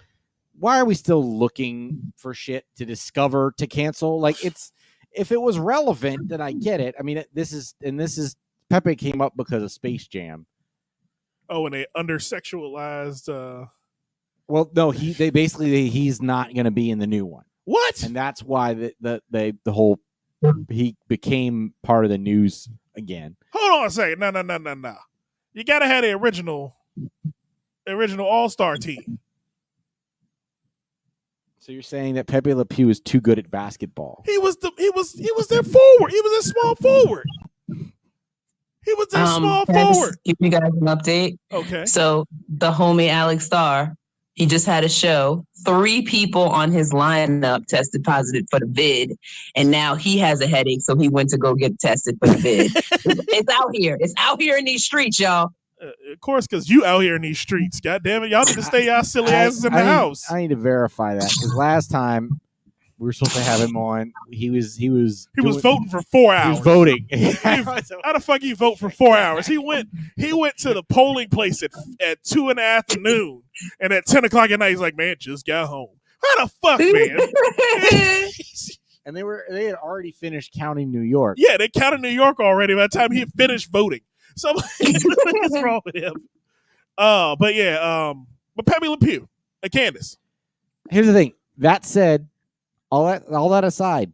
why are we still looking for shit to discover to cancel? Like, it's, if it was relevant, then I get it. I mean, this is Pepe came up because of Space Jam. Oh, and they under-sexualized. Well, no, he's not going to be in the new one. What? And that's why the whole he became part of the news again. Hold on a second. No. You gotta have the original All-Star team. So you're saying that Pepe Le Pew is too good at basketball? He was their forward. He was a small forward. He was their small forward. Give you guys an update. Okay. So the homie Alex Starr, he just had a show. 3 people on his lineup tested positive for the vid, and now he has a headache, so he went to go get tested for the vid. It's out here. It's out here in these streets, y'all. Of course, because you out here in these streets. God damn it, y'all need to stay y'all silly asses in the house. I need to verify that because last time we were supposed to have him on, he was voting for 4 hours. He was voting. How the fuck you vote for 4 hours? He went to the polling place at 2 in the afternoon, and at 10 o'clock at night he's like, man, just got home. How the fuck, man? And they had already finished counting New York. Yeah, they counted New York already by the time he had finished voting. So what's wrong with him? But Pepe Le Pew and Candace. Here's the thing. That said, all that aside,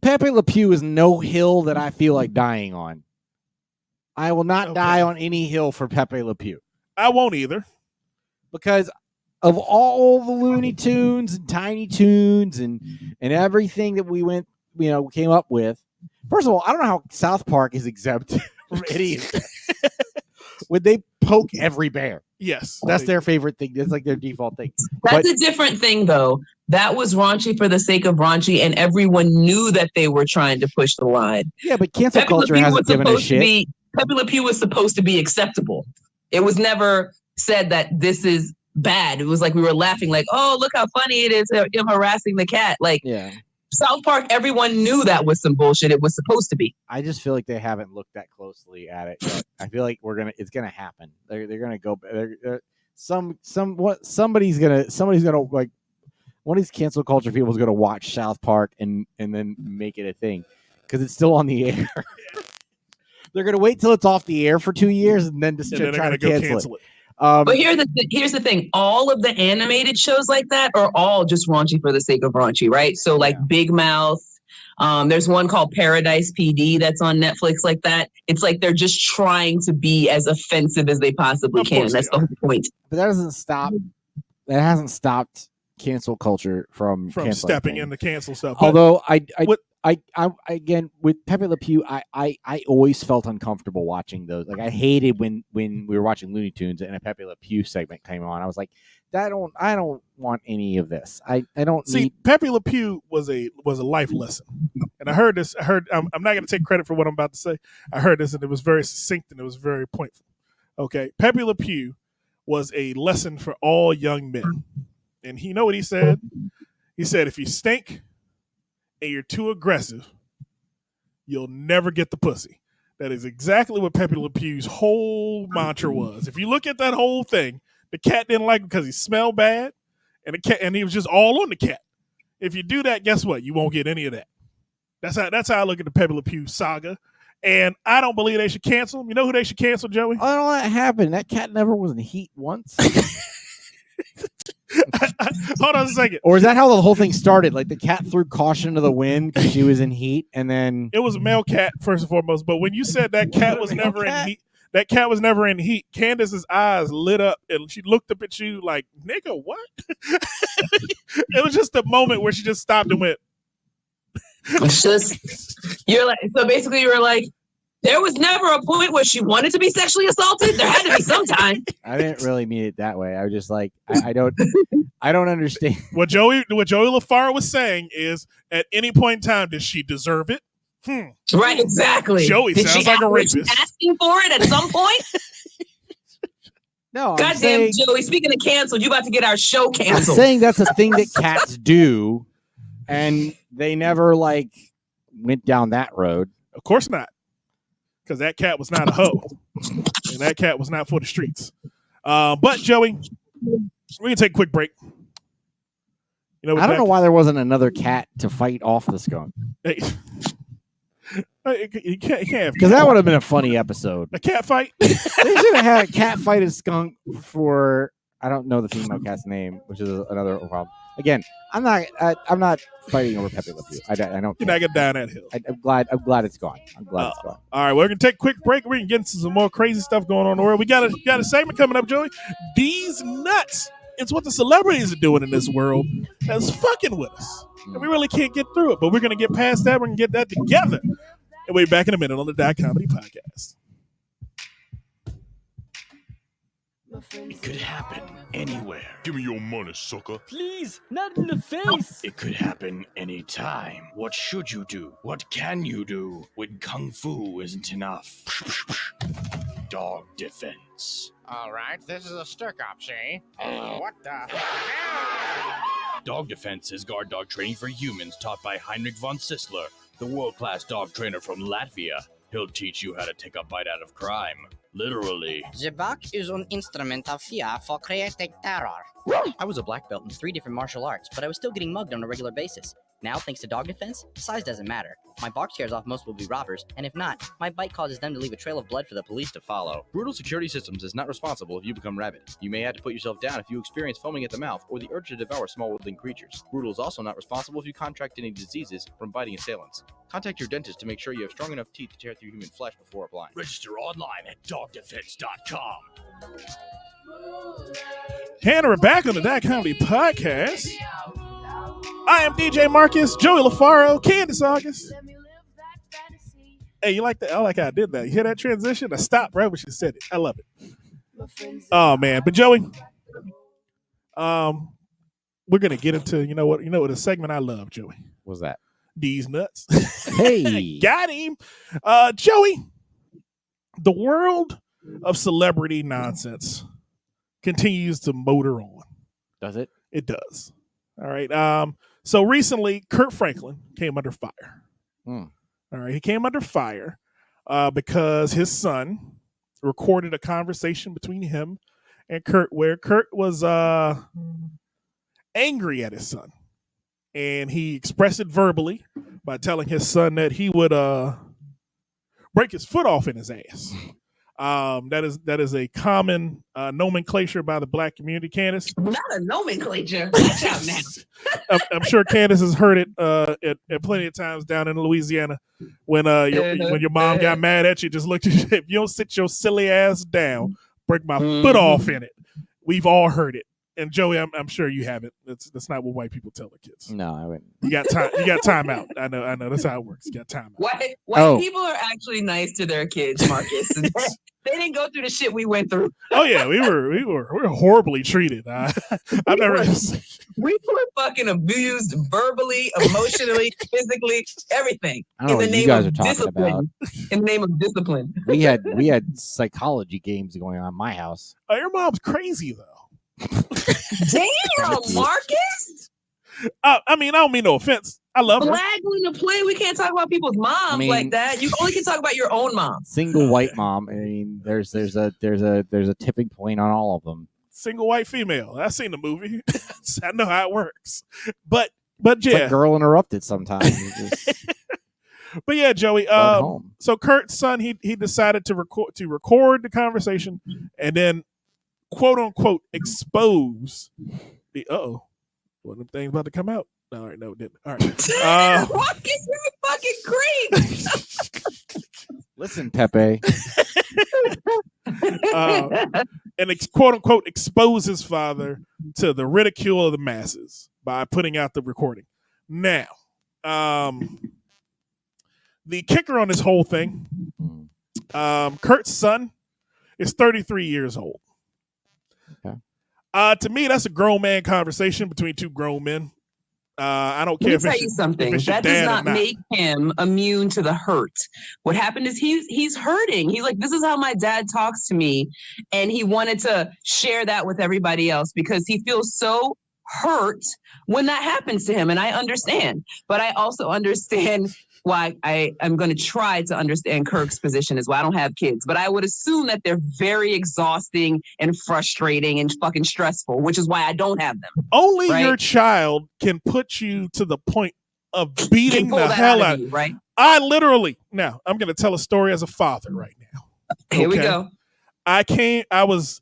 Pepe Le Pew is no hill that I feel like dying on. I will not die on any hill for Pepe Le Pew. I won't either. Because of all the Looney Tunes and Tiny Toons and everything that we came up with. First of all, I don't know how South Park is exempt from any. Would they poke every bear? Yes. That's their favorite thing. That's like their default thing. That's a different thing, though. That was raunchy for the sake of raunchy, and everyone knew that they were trying to push the line. Yeah, but cancel culture hasn't given a shit. Pepe Le Pew was supposed to be acceptable. It was never said that this is bad. It was like we were laughing, like, oh, look how funny it is him harassing the cat. Like, Yeah. South Park, everyone knew that was some bullshit. It was supposed to be. I just feel like they haven't looked that closely at it yet. I feel like it's gonna happen. They're gonna go. Somebody's gonna like one of these cancel culture people is gonna watch South Park and then make it a thing because it's still on the air. They're gonna wait till it's off the air for 2 years and then just try to cancel it. But here's the thing. All of the animated shows like that are all just raunchy for the sake of raunchy, right? So like Big Mouth. There's one called Paradise PD that's on Netflix like that. It's like they're just trying to be as offensive as they possibly can. That's the whole point. But that doesn't stop. That hasn't stopped cancel culture from stepping in the cancel stuff. Although I again with Pepe Le Pew, I always felt uncomfortable watching those. Like I hated when we were watching Looney Tunes and a Pepe Le Pew segment came on. I was like, I don't want any of this. I don't see. Pepe Le Pew was a life lesson, and I heard this. I'm not going to take credit for what I'm about to say. I heard this, and it was very succinct and it was very pointful. Okay, Pepe Le Pew was a lesson for all young men, and you know what he said? He said, if you stink and you're too aggressive, you'll never get the pussy. That is exactly what Pepe Le Pew's whole mantra was. If you look at that whole thing, the cat didn't like him because he smelled bad, and he was just all on the cat. If you do that, guess what? You won't get any of that. That's how I look at the Pepe Le Pew saga. And I don't believe they should cancel him. You know who they should cancel, Joey? I don't know what happened. That cat never was in heat once. Hold on a second. Or is that how the whole thing started? Like the cat threw caution to the wind because she was in heat, and then it was a male cat first and foremost. But when you said that cat was never in heat, that cat was never in heat. Candace's eyes lit up, and she looked up at you like, "Nigga, what?" It was just a moment where she just stopped and went. It's just you're like so. Basically, you were like, there was never a point where she wanted to be sexually assaulted. There had to be some time. I didn't really mean it that way. I was just like, I don't understand. What Joey LaFaro was saying is, at any point in time, did she deserve it? Right, exactly. Joey sounds like a rapist. Was she asking for it at some point? No, goddamn, Joey. Speaking of canceled, you about to get our show canceled. I'm saying that's a thing that cats do, and they never like went down that road. Of course not. Because that cat was not a hoe. And that cat was not for the streets. But, Joey, we're going to take a quick break. You know, I don't know why there wasn't another cat to fight off the skunk. Hey. You can't because that would have been a funny episode. A cat fight? They should have had a cat fight a skunk for, I don't know the female cat's name, which is another problem. Again, I'm not fighting over Pepe Le Pew. I don't. You're not getting down that hill. I'm glad it's gone. I'm glad it's gone. All right, we're gonna take a quick break. We're gonna get into some more crazy stuff going on in the world. We got a segment coming up, Joey. These nuts. It's what the celebrities are doing in this world that's fucking with us, and we really can't get through it. But we're gonna get past that. We're gonna get that together, and we'll be back in a minute on the Dot Comedy Podcast. It could happen anywhere. Give me your money, sucker. Please, not in the face. It could happen anytime. What should you do? What can you do when Kung Fu isn't enough? Dog defense. All right, this is a stick-up, see? What the? Dog defense is guard dog training for humans taught by Heinrich von Sissler, the world-class dog trainer from Latvia. He'll teach you how to take a bite out of crime. Literally. The buck is an instrument of fear for creating terror. I was a black belt in 3 different martial arts, but I was still getting mugged on a regular basis. Now, thanks to dog defense, size doesn't matter. My bark scares off most would-be robbers, and if not, my bite causes them to leave a trail of blood for the police to follow. Brutal Security Systems is not responsible if you become rabid. You may have to put yourself down if you experience foaming at the mouth or the urge to devour small woodland creatures. Brutal is also not responsible if you contract any diseases from biting assailants. Contact your dentist to make sure you have strong enough teeth to tear through human flesh before applying. Register online at dogdefense.com. And we're back on the Dot Comedy Podcast. I am DJ Marcus, Joey LaFaro, Candace August. Hey, you like that? I like how I did that. You hear that transition? I stopped right when she said it. I love it. Oh man, but Joey, we're gonna get into you know what a segment I love, Joey. What's that? These nuts. Hey, got him, Joey. The world of celebrity nonsense continues to motor on. Does it? It does. All right. So recently, Kurt Franklin came under fire. Hmm. All right. He came under fire because his son recorded a conversation between him and Kurt where Kurt was angry at his son. And he expressed it verbally by telling his son that he would break his foot off in his ass. That is a common nomenclature by the black community, Candace. Not a nomenclature. Watch out now. I'm sure Candace has heard it at plenty of times down in Louisiana when your mom got mad at you, just looked at you. If you don't sit your silly ass down, break my foot off in it. We've all heard it. And Joey, I'm sure you haven't. That's not what white people tell their kids. No, I wouldn't. You got time. You got time out. I know. That's how it works. You got time out. White people are actually nice to their kids, Marcus. They didn't go through the shit we went through. Oh yeah, we were horribly treated. I've never. We were fucking abused verbally, emotionally, physically, everything. I don't know what you guys are talking about. In the name of discipline. We had psychology games going on in my house. Oh, your mom's crazy though. Damn, Marcus. I mean, I don't mean no offense. I love her. Flagging the play. We can't talk about people's moms like that. You only can talk about your own mom. Single white mom. I mean, there's a tipping point on all of them. Single white female. I've seen the movie. I know how it works. But It's yeah, like Girl Interrupted sometimes. but yeah, Joey. So Kurt's son, he decided to record the conversation and then quote unquote expose the one of them things about to come out. All right, no, it didn't. All right. Marcus, you're a fucking creep. Listen, Pepe. And quote unquote expose his father to the ridicule of the masses by putting out the recording. Now, the kicker on this whole thing, Kurt's son is 33 years old. Okay. To me, that's a grown man conversation between two grown men. I don't care Let me tell you something. That does not make him immune to the hurt. What happened is he's hurting. He's like, this is how my dad talks to me. And he wanted to share that with everybody else because he feels so hurt when that happens to him. And I understand. But I also understand why I'm going to try to understand Kirk's position as well. I don't have kids, but I would assume that they're very exhausting and frustrating and fucking stressful, which is why I don't have them. Only your child can put you to the point of beating the hell out of you, right? I literally, now I'm going to tell a story as a father right now. Here we go. I was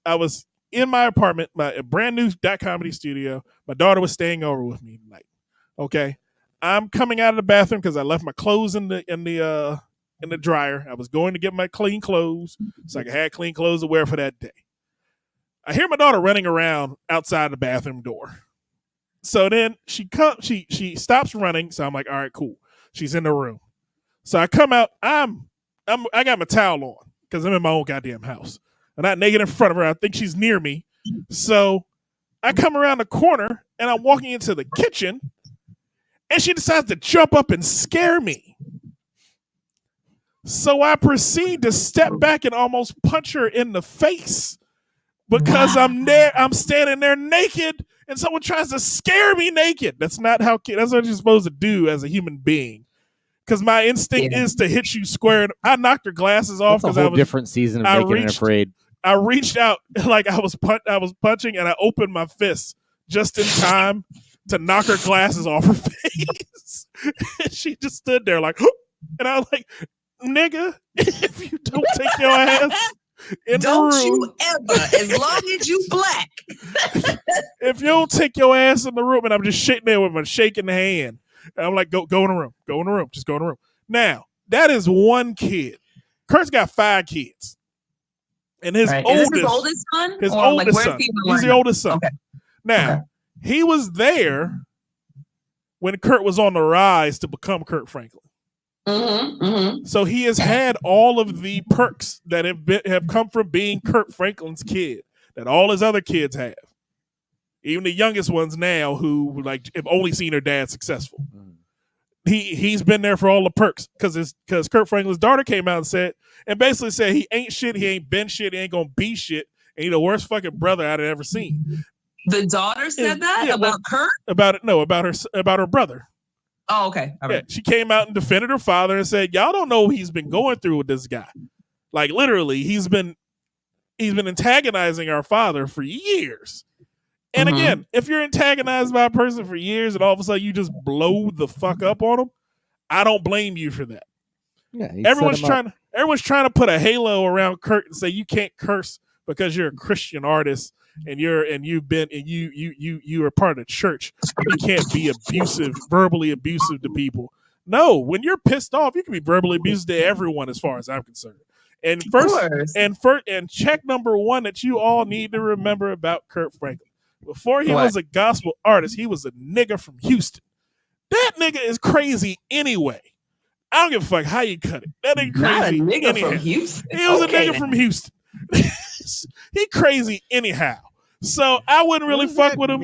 in my apartment, my brand new comedy studio. My daughter was staying over with me tonight. Okay. I'm coming out of the bathroom because I left my clothes in the dryer. I was going to get my clean clothes so I could have clean clothes to wear for that day. I hear my daughter running around outside the bathroom door. So then she stops running. So I'm like, all right, cool. She's in the room. So I come out. I got my towel on because I'm in my own goddamn house. I'm not naked in front of her. I think she's near me. So I come around the corner and I'm walking into the kitchen. And she decides to jump up and scare me. So I proceed to step back and almost punch her in the face because I'm standing there naked and someone tries to scare me naked. That's not how that's what you're supposed to do as a human being. Because my instinct is to hit you square. I knocked her glasses off because I was different season of Naked and Afraid. I reached out like I was punching and I opened my fist just in time to knock her glasses off her face. And she just stood there like, and I was like, nigga, if you don't take your ass in the room. Don't you ever, as long as you black. If you don't take your ass in the room, and I'm just sitting there with my shaking hand, and I'm like, go in the room. Go in the room. Just go in the room. Now, that is one kid. Kurt's got 5 kids. And his oldest son? His oldest son. He's the oldest son. Okay. Now, he was there when Kurt was on the rise to become Kurt Franklin. So he has had all of the perks that have come from being Kurt Franklin's kid that all his other kids have. Even the youngest ones now who have only seen their dad successful. He's been there for all the perks because Kurt Franklin's daughter came out and basically said he ain't shit, he ain't been shit, he ain't gonna be shit, and he's the worst fucking brother I'd ever seen. The daughter said that about Kurt? About her brother. Oh, okay. All right. She came out and defended her father and said, "Y'all don't know what he's been going through with this guy. Like literally, he's been antagonizing our father for years." And again, if you're antagonized by a person for years and all of a sudden you just blow the fuck up on them, I don't blame you for that. Yeah, everyone's trying to put a halo around Kurt and say you can't curse because you're a Christian artist and you are part of the church and you can't be verbally abusive to people. No, when you're pissed off, you can be verbally abusive to everyone as far as I'm concerned. And and check number one that you all need to remember about Kurt Franklin. Before he was a gospel artist, he was a nigga from Houston. That nigga is crazy anyway. I don't give a fuck how you cut it. That nigga crazy. Not a nigga anyhow. from Houston. He was a nigga from Houston. He crazy anyhow. So I wouldn't really fuck with him.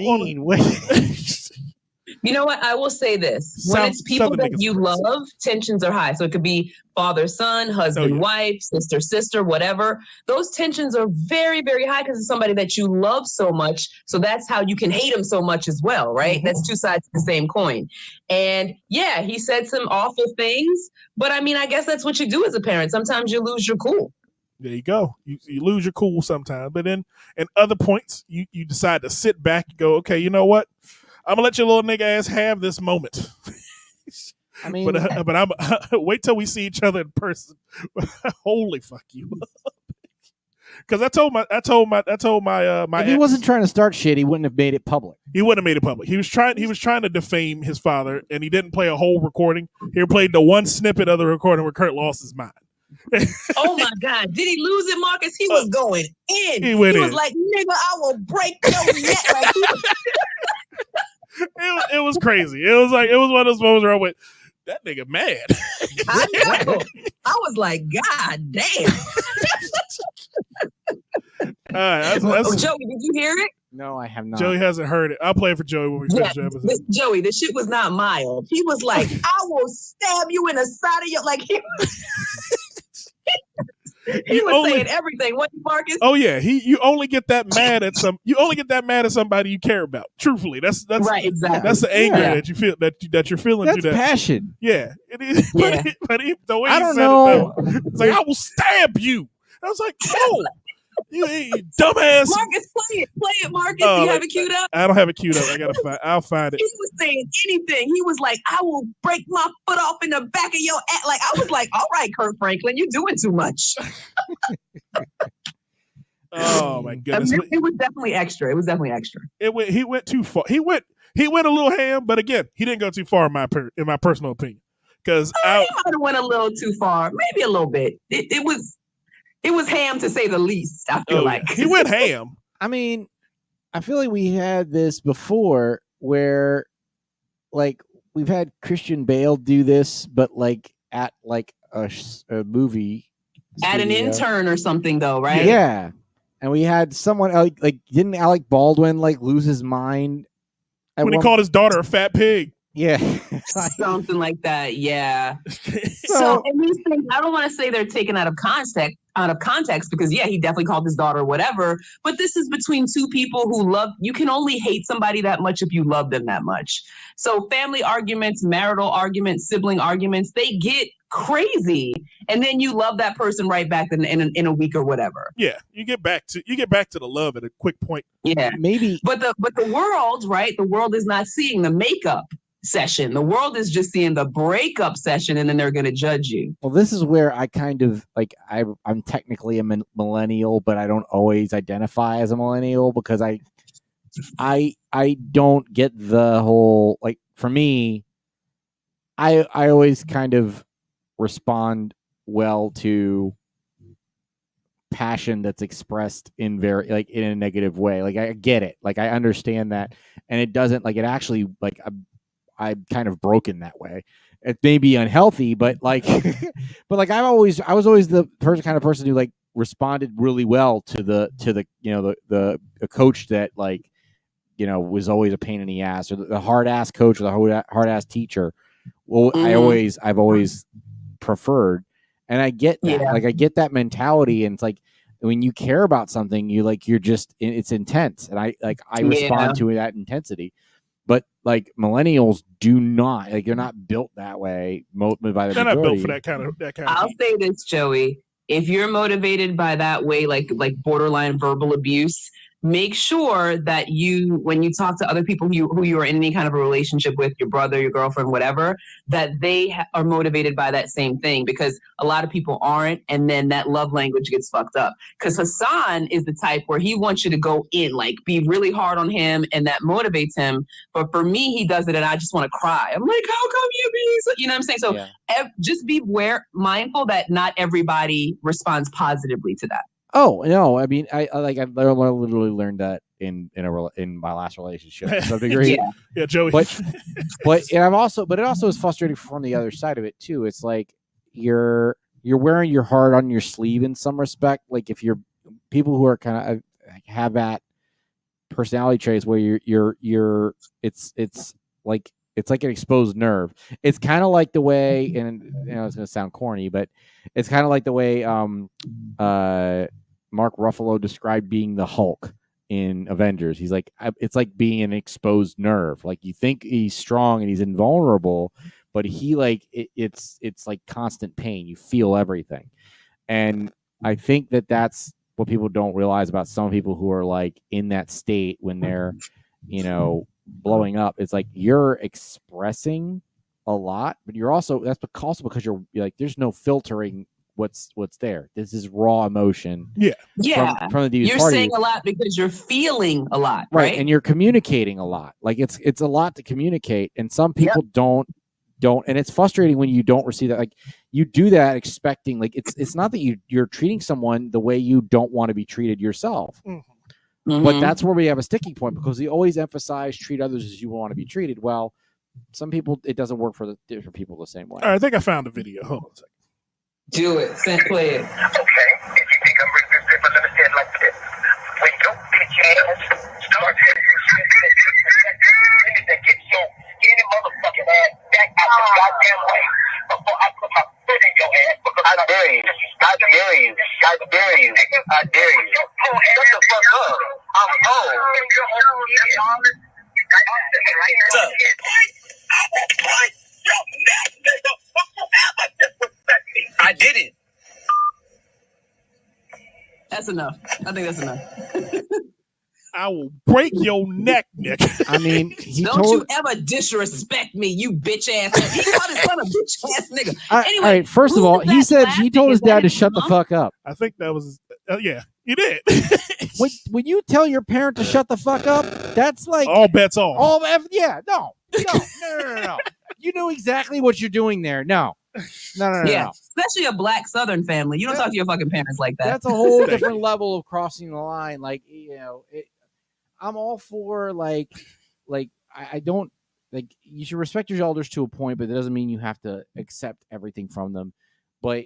You know what? I will say this. When it's people that you love, tensions are high. So it could be father, son, husband, wife, sister, sister, whatever. Those tensions are very, very high because it's somebody that you love so much. So that's how you can hate him so much as well, right? Mm-hmm. That's two sides of the same coin. And yeah, he said some awful things. But I mean, I guess that's what you do as a parent. Sometimes you lose your cool. There you go. You lose your cool sometimes. But then at other points, you decide to sit back and go, okay, you know what? I'm gonna let your little nigga ass have this moment. I mean, but I'm wait till we see each other in person. Holy fuck you! Because I told my if he wasn't trying to start shit, he wouldn't have made it public. He wouldn't have made it public. He was trying to defame his father, and he didn't play a whole recording. He played the one snippet of the recording where Kurt lost his mind. Oh my God! Did he lose it, Marcus? He was going in. He was like, "Nigga, I will break your neck." Like, it was crazy. It was one of those moments where I went, "That nigga mad." I know. I was like, "God damn." Joey, did you hear it? No, I have not. Joey hasn't heard it. I'll play it for Joey when we finish the episode. Joey, the shit was not mild. He was like, "I will stab you in the side of your," like he was saying everything. What, Marcus? Oh yeah, you only get that mad at somebody you care about. Truthfully, that's right. Exactly. That's the anger that you feel that you're feeling. That's passion. Yeah, it is. Yeah. But the way I he don't said know. it's like, I will stab you. I was like, no, you dumbass. Marcus, play it, Marcus. Do you have it queued up? I don't have it queued up. I'll find it. He was saying anything. He was like, "I will break my foot off in the back of your ass." Like, I was like, "All right, Kurt Franklin, you're doing too much." Oh my goodness! It was definitely extra. He went too far. He went a little ham, but again, he didn't go too far in my personal opinion. Because he might have went a little too far, maybe a little bit. It was ham to say the least. I feel like he went ham. I mean, I feel like we had this before where, like, we've had Christian Bale do this, but like at like a movie at studio. An intern or something, though, right? Yeah, and we had someone like didn't Alec Baldwin like lose his mind when he called his daughter a fat pig? Yeah, something like that. Yeah. So in these things, I don't want to say they're taken out of context because he definitely called his daughter whatever. But this is between two people who love. You can only hate somebody that much if you love them that much. So family arguments, marital arguments, sibling arguments, they get crazy, and then you love that person right back in a week or whatever. Yeah, you get back to the love at a quick point. Yeah, maybe. But the world, right? The world is not seeing the makeup session. The world is just seeing the breakup session, and then they're going to judge you. Well, this is where I kind of like I'm technically a millennial, but I don't always identify as a millennial because I don't get the whole, like, for me, I always kind of respond well to passion that's expressed in in a negative way. Like, I get it. Like, I understand that, and it doesn't, like, it actually, like, I'm kind of broken that way. It may be unhealthy, but like, but like I was always the kind of person who like responded really well to the the coach that like, was always a pain in the ass, or the hard ass coach or the hard ass teacher. Well, Mm-hmm. I've always preferred, and I get that. Yeah. Like, I get that mentality, and it's like when you care about something, it's intense, and I respond to that intensity. But like millennials do not, like, they're not built that way. By the majority. They're not built for that kind of I'll heat. say this, Joey. If you're motivated by that way, like borderline verbal abuse, make sure that when you talk to other people who you are in any kind of a relationship with, your brother, your girlfriend, whatever, that they are motivated by that same thing, because a lot of people aren't, and then that love language gets fucked up. Because Hassan is the type where he wants you to go in, like be really hard on him, and that motivates him. But for me, he does it, and I just want to cry. I'm like, how come you be so, you know what I'm saying? So just be mindful that not everybody responds positively to that. Oh no! I mean, I literally learned that in my last relationship to some degree. Yeah, Joey. But it also is frustrating from the other side of it too. It's like you're wearing your heart on your sleeve in some respect. Like if you're people who are kind of have that personality traits where it's like an exposed nerve. It's kind of like the way, and it's going to sound corny, but it's kind of like the way Mark Ruffalo described being the Hulk in Avengers. He's like, it's like being an exposed nerve. Like you think he's strong and he's invulnerable, but he it's like constant pain. You feel everything. And I think that's what people don't realize about some people who are like in that state when they're, blowing up. It's like you're expressing a lot, but that's also because you're like, there's no filtering what's there. This is raw emotion. From the dude's you're party. saying a lot because you're feeling a lot, right? And you're communicating a lot. Like it's a lot to communicate, and some people don't, and it's frustrating when you don't receive that. Like you do that expecting, like it's not that you're treating someone the way you don't want to be treated yourself. But that's where we have a sticking point, because we always emphasize treat others as you want to be treated. Well, some people, it doesn't work for the different people the same way. All right, I think I found a video. Hold on a second. Do it. Play it. Okay, if you think I'm bringing this paper, let me say it like this. When your bitch ass starts you need to get your any motherfucking ass back out the goddamn way before I put my foot in your ass. Because I dare you. I dare you. I dare you. I dare you. Shut the fuck up. I'm old. I did it. That's enough. I think that's enough. I will break your neck, Nick. I mean, don't you ever disrespect me, you bitch ass. He called his son a bitch ass nigga. Anyway, all right, first of all, he said he told his dad to shut the fuck up. I think that was, yeah, he did. when you tell your parent to shut the fuck up, that's like all bets off. No. You know exactly what you're doing there. No. Yeah, especially a black Southern family. You don't talk to your fucking parents like that. That's a whole different level of crossing the line. Like, I'm all for like I don't like, you should respect your elders to a point, but that doesn't mean you have to accept everything from them. But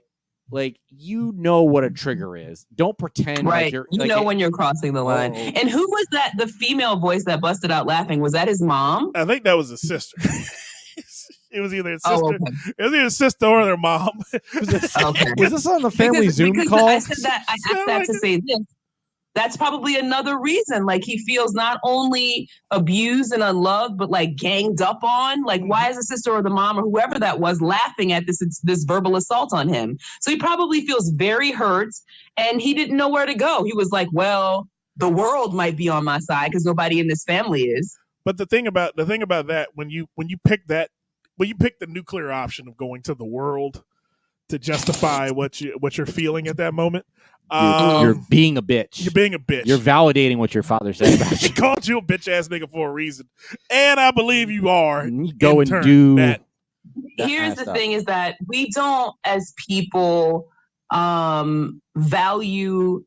like, what a trigger is. Don't pretend right. like you're when you're crossing the line. Oh. And who was that? The female voice that busted out laughing, was that his mom? I think that was his sister. It was either his sister. Okay. It was either his sister or their mom. Was this on the family Zoom call? I said that. I asked that to say this. That's probably another reason. Like, he feels not only abused and unloved, but like ganged up on. Like, why is the sister or the mom or whoever that was laughing at this verbal assault on him? So he probably feels very hurt, and he didn't know where to go. He was like, well, the world might be on my side because nobody in this family is. But the thing about that, when you pick the nuclear option of going to the world to justify what you're feeling at that moment, you're being a bitch. You're being a bitch. You're validating what your father said about you. He called you a bitch ass nigga for a reson, and I believe you are. And you go and do that. Here's the thing: is that we don't, as people, value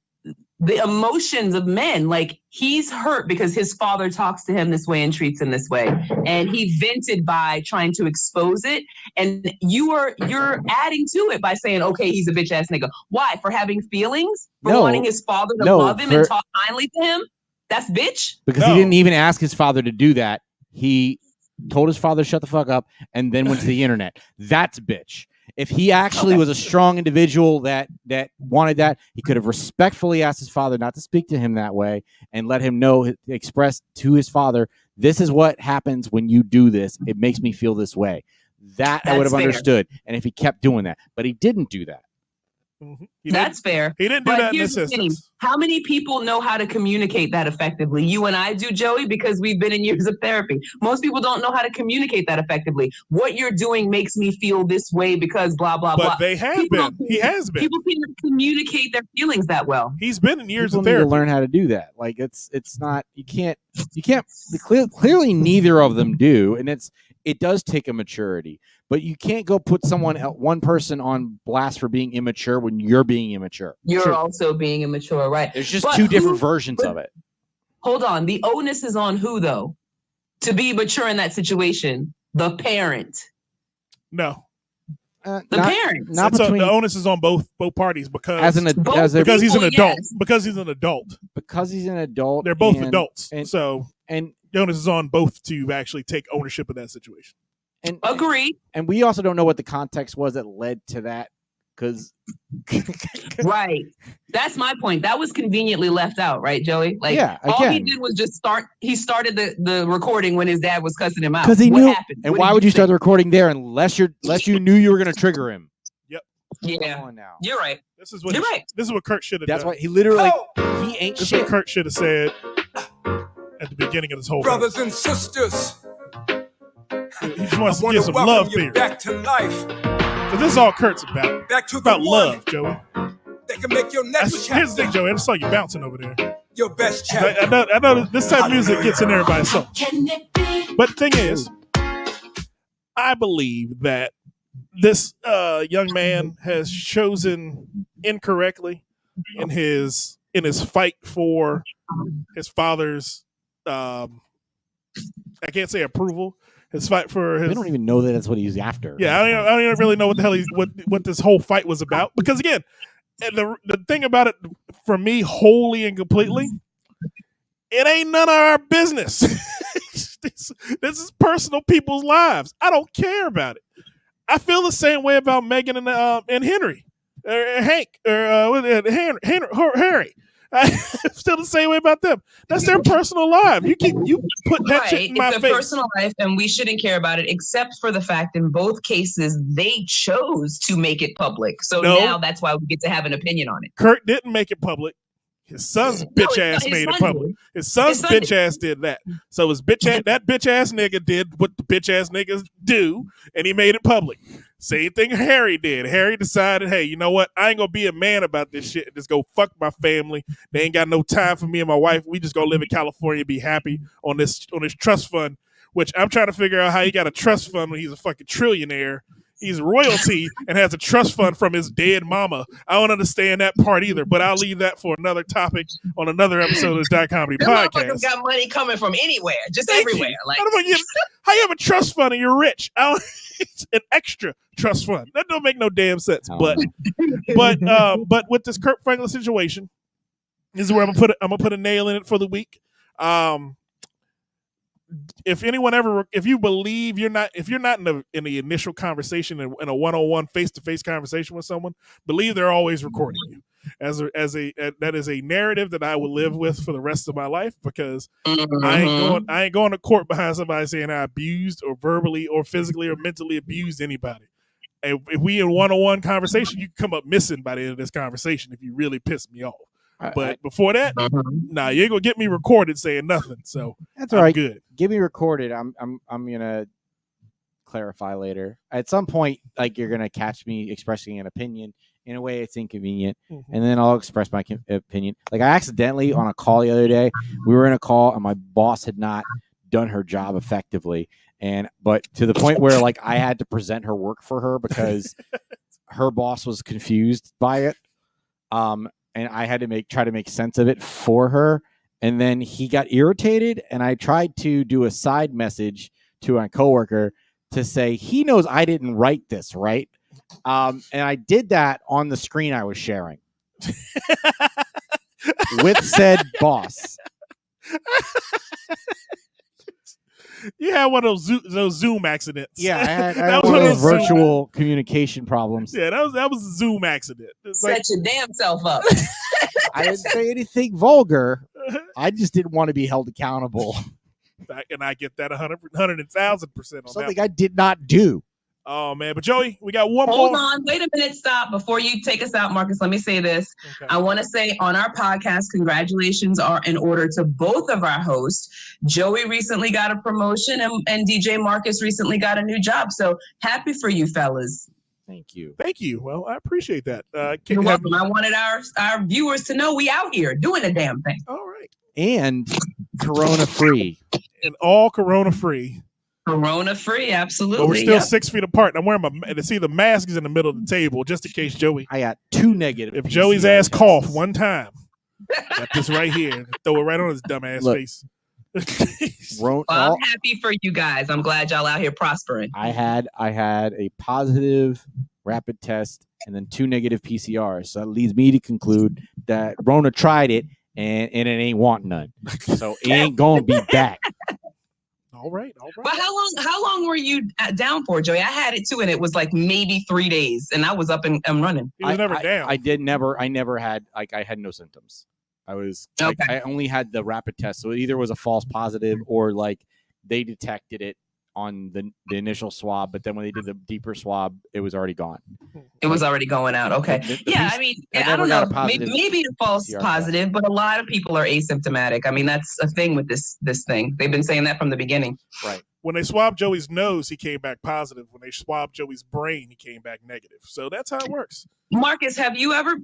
the emotions of men. Like, he's hurt because his father talks to him this way and treats him this way, and he vented by trying to expose it. And you're adding to it by saying, okay, he's a bitch ass nigga. Why? For having feelings? For wanting his father to love him and talk kindly to him? That's bitch? Because he didn't even ask his father to do that. He told his father to shut the fuck up and then went to the internet. That's bitch. If he actually was a strong individual that wanted that, he could have respectfully asked his father not to speak to him that way and let him know, express to his father, this is what happens when you do this. It makes me feel this way. That I would have understood. And if he kept doing that, but he didn't do that. That's fair. He didn't do that in this instance. How many people know how to communicate that effectively? You and I do, Joey, because we've been in years of therapy. Most people don't know how to communicate that effectively. What you're doing makes me feel this way because blah, blah, blah. But they have been. He has been. People can't communicate their feelings that well. He's been in years People of need therapy. to learn how to do that. Like it's not, you can't, clearly neither of them do. And it does take a maturity, but you can't go put one person on blast for being immature when you're being immature. You're also being immature, right? There's just two different versions of it. Hold on. The onus is on who, though, to be mature in that situation? The parent. No. The parent. Not between, the onus is on both parties because he's an adult. Yes. Because he's an adult. Because he's an adult. They're both adults. And the onus is on both to actually take ownership of that situation. And agreed. And we also don't know what the context was that led to that. Because right. That's my point. That was conveniently left out, right, Joey? Like, yeah, all he did was just he started the recording when his dad was cussing him out. Because he knew. Happened? And why would you start the recording there unless you knew you were going to trigger him? Yep. Yeah. Come on now. You're right. This is what Kurt should have done. That's what he literally he ain't This shit. is what Kurt should have said at the beginning of this whole brothers and sisters. He just wants to give some love theory. Back to life. Because this is all Kurt's about. Back to it's about the love, Joey. They can make your next Here's the thing, Joey. I just saw you bouncing over there. Your best chapter. I know this type of music gets in there by itself. But the thing is, I believe that this young man has chosen incorrectly in his fight for his father's I can't say approval. His fight for his. They don't even know that that's what he's after. Yeah, I don't even really know what the hell what this whole fight was about. Because again, the thing about it for me, wholly and completely, it ain't none of our business. this is personal people's lives. I don't care about it. I feel the same way about Meghan and Henry, or Hank, or Harry. I feel the same way about them. That's their personal life. You put that shit in my face. It's a personal life, and we shouldn't care about it, except for the fact in both cases they chose to make it public. So now that's why we get to have an opinion on it. Kurt didn't make it public. His son's bitch ass made it public. His son's bitch ass did that. So that bitch ass nigga did what the bitch ass niggas do, and he made it public. Same thing Harry did. Harry decided, hey, you know what? I ain't gonna be a man about this shit and just go fuck my family. They ain't got no time for me and my wife. We just gonna live in California and be happy on this trust fund, which I'm trying to figure out how he got a trust fund when he's a fucking trillionaire. He's royalty and has a trust fund from his dead mama. I don't understand that part either, but I'll leave that for another topic on another episode of the Dot Comedy Podcast. Motherfuckers got money coming from anywhere, just everywhere. Like, how you have a trust fund and you're rich? It's an extra trust fund. That don't make no damn sense. But with this Kurt Franklin situation, this is where I'm gonna put a nail in it for the week. If you believe if you're not in the initial conversation in a one-on-one face-to-face conversation with someone, believe they're always recording you. That is a narrative that I will live with for the rest of my life, because I ain't going to court behind somebody saying I abused or verbally or physically or mentally abused anybody. And if we in one-on-one conversation, you can come up missing by the end of this conversation if you really piss me off. But before that, nah, you ain't gonna get me recorded saying nothing. So that's all right. Good. Get me recorded. I'm gonna clarify later. At some point, like, you're gonna catch me expressing an opinion in a way it's inconvenient, and then I'll express my opinion. Like, I accidentally on a call the other day, we were in a call and my boss had not done her job effectively, but to the point where, like, I had to present her work for her because her boss was confused by it. And I had to try to make sense of it for her. And then he got irritated, and I tried to do a side message to my coworker to say, he knows I didn't write this, right? And I did that on the screen I was sharing with said boss. You had one of those Zoom accidents. Yeah, I had That one was of those Zoom- virtual communication problems. Yeah, that was a Zoom accident. It's Set like, your damn self up. I didn't say anything vulgar. I just didn't want to be held accountable. and I get that 100,000% on Something that. I did not do. Oh man, but Joey, we got one Hold more. on, wait a minute, stop. Before you take us out, Marcus, let me say this. Okay. I want to say on our podcast, congratulations are in order to both of our hosts. Joey recently got a promotion and DJ Marcus recently got a new job. So happy for you fellas. Thank you. Thank you. Well, I appreciate that. You're welcome. I wanted our viewers to know we out here doing a damn thing. All right. And Corona free. And all Corona free. Corona free, absolutely. But we're still yep. 6 feet apart. And I'm wearing the mask is in the middle of the table just in case Joey. I got 2 negative. If PCR Joey's ass tests. cough one time, got this right here. Throw it right on his dumb ass Look. face. Ro- Well, all- I'm happy for you guys. I'm glad y'all out here prospering. I had a positive rapid test and then 2 negative PCRs. So that leads me to conclude that Rona tried it and it ain't want none. So it ain't gonna be back. All right. But how long were you down for, Joey? I had it too, and it was like maybe 3 days, and I was up and running. He was never down. I never had I had no symptoms. I was like, Okay. I only had the rapid test. So it either was a false positive or like they detected it on the initial swab, but then when they did the deeper swab, it was already gone. It was already going out. Okay. Yeah, I mean, I don't know. Maybe a false PCR positive, but a lot of people are asymptomatic. I mean, that's a thing with this thing. They've been saying that from the beginning. Right. When they swabbed Joey's nose, he came back positive. When they swabbed Joey's brain, he came back negative. So that's how it works. Marcus, have you ever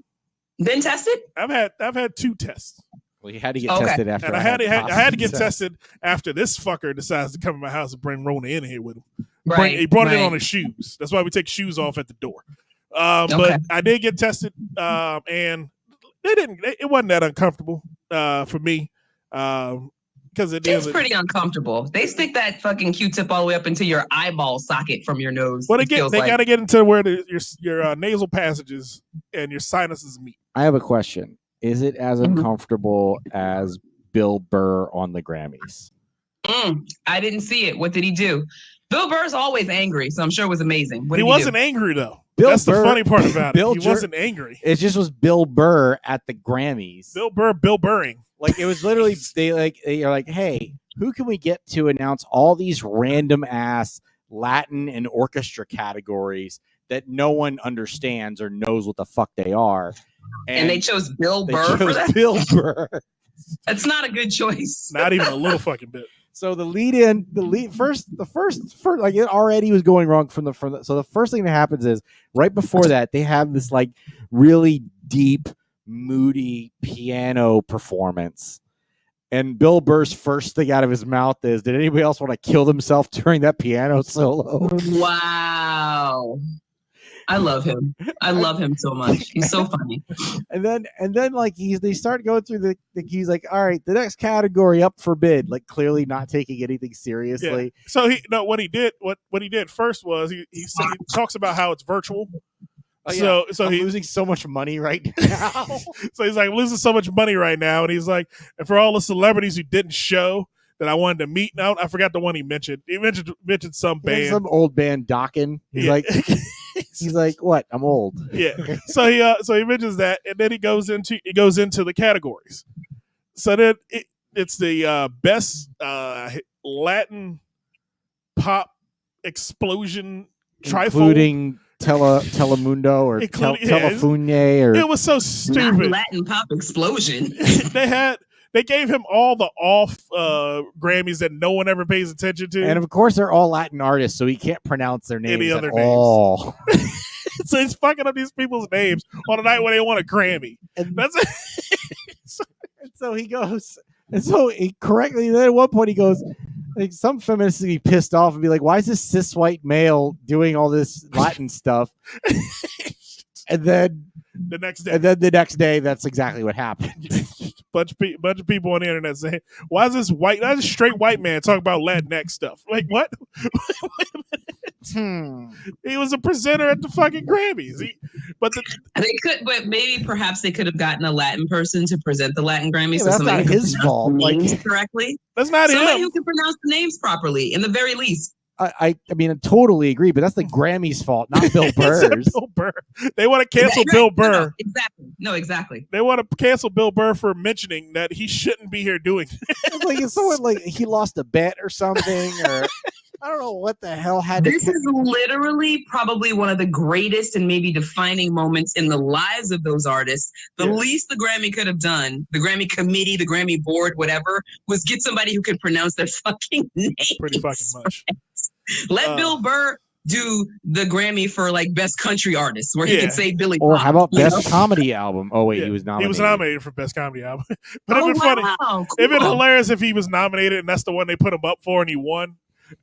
been tested? I've had 2 tests. Well, you had to get Okay. tested after. And I had to get positive test. tested after this fucker decides to come to my house and bring Rona in here with him. Right. He brought it in right. on his shoes. That's why we take shoes off at the door. Okay. But I did get tested, and it wasn't that uncomfortable for me. Because It's pretty uncomfortable. They stick that fucking Q-tip all the way up into your eyeball socket from your nose. Well, it feels they like. got to get into where your nasal passages and your sinuses meet. I have a question. Is it as uncomfortable as Bill Burr on the Grammys? I didn't see it. What did he do? Bill Burr's always angry, so I'm sure it was amazing. What He did wasn't do? angry though. Bill That's Burr- the funny part about Bill it. He Jur- wasn't angry. It just was Bill Burr at the Grammys. Bill Burring. Like it was literally they are like, hey, who can we get to announce all these random ass Latin and orchestra categories that no one understands or knows what the fuck they are? And they chose Bill they Burr for chose that? Bill Burr. That's not a good choice. Not even a little fucking bit. So the first, like it already was going wrong from the. So the first thing that happens is right before that they have this like really deep, moody piano performance, and Bill Burr's first thing out of his mouth is, "Did anybody else want to kill themselves during that piano solo?" Wow. I love him. I love him so much. He's so funny. And then like they start going through he's like, all right, the next category up for bid, like clearly not taking anything seriously. Yeah. So what he did first was he talks about how it's virtual. Oh, yeah. So I'm he's losing so much money right now. so he's like, I'm losing so much money right now, and he's like, and for all the celebrities who didn't show that I wanted to meet. Now I forgot the one he mentioned. He mentioned some band, some old band Dokken. He's like. He's like, what? I'm old. Yeah. So he mentions that, and then he goes into the categories. So then it's the best Latin pop explosion trifold, including Telemundo or Telefune or it was so stupid. Not Latin pop explosion. They gave him all the off Grammys that no one ever pays attention to. And of course, they're all Latin artists, so he can't pronounce their names Any other at names. all. So he's fucking up these people's names on a night when they want a Grammy. And That's it. so he goes, and so he correctly, then at one point he goes, like some feminists would be pissed off and be like, why is this cis white male doing all this Latin stuff? And then the next day, that's exactly what happened. bunch of people on the internet saying, why is this straight white man talking about Latinx stuff? Like, what? He was a presenter at the fucking Grammys. But maybe perhaps they could have gotten a Latin person to present the Latin Grammys. Yeah, that's somebody not who can his pronounce fault. the names Like, correctly. That's not somebody him. who can pronounce the names properly, in the very least. I mean, I totally agree, but that's the Grammys' fault, not Bill Burr's. Bill Burr. They want to cancel Bill Burr. Exactly. They want to cancel Bill Burr for mentioning that he shouldn't be here doing It's like, it's someone like he lost a bet or something, or I don't know what the hell had This is literally probably one of the greatest and maybe defining moments in the lives of those artists. The least the Grammy could have done, the Grammy committee, the Grammy board, whatever, was get somebody who can pronounce their fucking names. Pretty fucking much. Let Bill Burr do the Grammy for like best country artist, where he can say Billy. Or Bob, how about you best know? comedy album? Oh wait, he was nominated. He was nominated for best comedy album. But it'd been funny. Cool. It'd been hilarious if he was nominated and that's the one they put him up for and he won.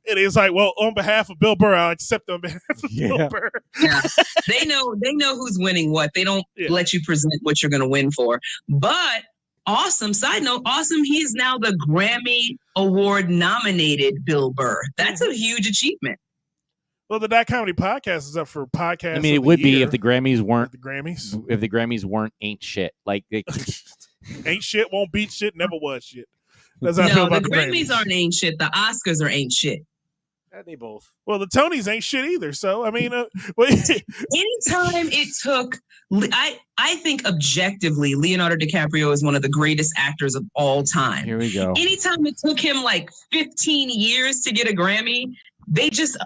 And it's like, well, on behalf of Bill Burr, I'll accept on behalf of Bill Burr. Yeah. They know who's winning what. They don't let you present what you're going to win for. But awesome. Side note, awesome. He's now the Grammy Award nominated Bill Burr. That's a huge achievement. Well, the That Comedy Podcast is up for podcast. I mean, it would be if the Grammys weren't the Grammys. If the Grammys weren't ain't shit. Like they ain't shit, won't beat shit, never was shit. That's how I No, feel the about the Grammys aren't ain't shit. The Oscars are ain't shit. They both. Well, the Tonys ain't shit either. So I mean, anytime it took, I think objectively, Leonardo DiCaprio is one of the greatest actors of all time. Here we go. Anytime it took him like 15 years to get a Grammy, they just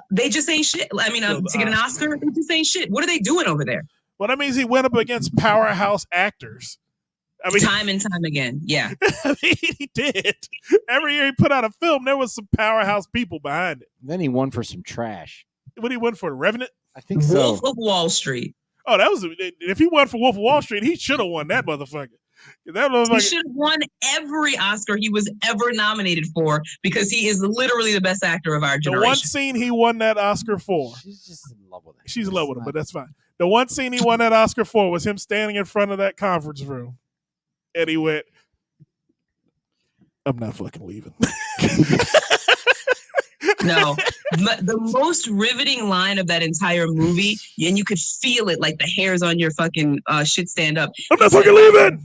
ain't shit. I mean, to get an Oscar, they just ain't shit. What are they doing over there? Well, that means he went up against powerhouse actors. I mean, time and time again. Yeah. I mean, he did. Every year he put out a film, there was some powerhouse people behind it. Then he won for some trash. What he won for? The Revenant? I think so. Wolf of Wall Street. Oh, that was if he won for Wolf of Wall Street, he should have won that motherfucker. He should have won every Oscar he was ever nominated for because he is literally the best actor of our generation. The one scene he won that Oscar for. She's just in love with him. She's in love with him, but that's fine. The one scene he won that Oscar for was him standing in front of that conference room. And he went, I'm not fucking leaving. No, the most riveting line of that entire movie, and you could feel it like the hairs on your fucking shit stand up. I'm not fucking leaving.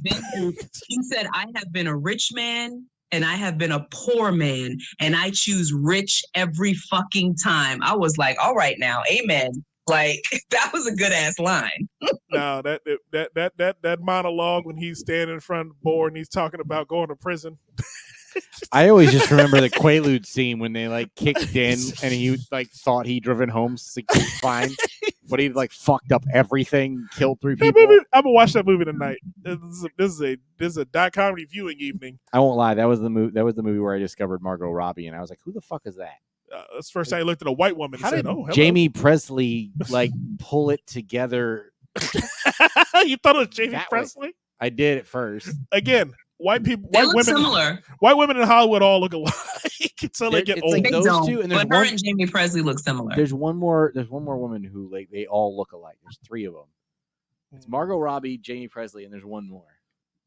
He said, I have been a rich man and I have been a poor man, and I choose rich every fucking time. I was like, all right now, amen. Like, that was a good ass line. No, that monologue when he's standing in front of the board and he's talking about going to prison. I always just remember the Quaalude scene when they like kicked in and he like thought he'd driven home fine, but he like fucked up everything, killed 3 people. I'm gonna watch that movie tonight. This is a dot comedy viewing evening. I won't lie, that was the movie where I discovered Margot Robbie, and I was like, who the fuck is that? That's the first time I looked at a white woman and said, "Oh, hello." Jamie Presley like pull it together? You thought it was Jamie Presley? I did at first. Again, white people, They white look women, similar. White women in Hollywood all look alike until they get It's old. like those two, and there's but her and Jamie Presley look similar. There's one more woman who like they all look alike. There's 3 of them. It's Margot Robbie, Jamie Presley, and there's one more.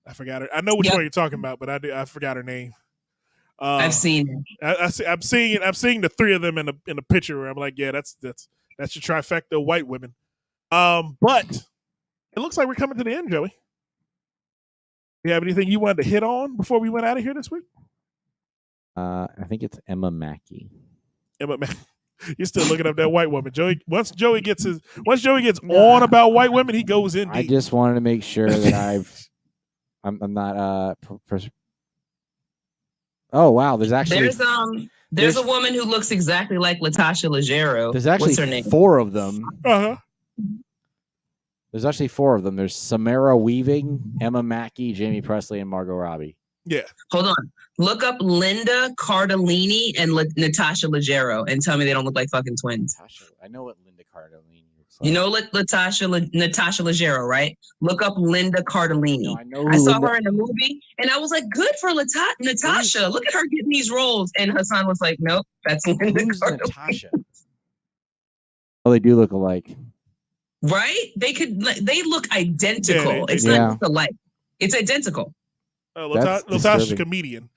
I forgot her. I know which one you're talking about, but I forgot her name. I've seen it. I'm seeing the 3 of them in the picture where I'm like, yeah, that's your trifecta of white women. But it looks like we're coming to the end, Joey. You have anything you wanted to hit on before we went out of here this week? I think it's Emma Mackey. Emma Mackey. You're still looking up that white woman, Joey. Once Joey gets on about white women, he goes in deep. I just wanted to make sure that I'm not Oh wow! There's actually there's a woman who looks exactly like Latasha Leggero. There's actually What's her name? 4 of them. Uh-huh. There's actually 4 of them. There's Samara Weaving, Emma Mackey, Jamie Presley, and Margot Robbie. Yeah. Hold on. Look up Linda Cardellini and Natasha Leggero and tell me they don't look like fucking twins. I know what Linda Cardellini looks like. You know Natasha Leggero, right? Look up Linda Cardellini. No, I saw her in a movie and I was like, good for Natasha. Look at her getting these roles. And Hassan was like, nope, that's Linda Cardellini. Natasha? Oh, they do look alike. Right? They look identical. Yeah, it's not just alike. It's identical. Latasha's a comedian.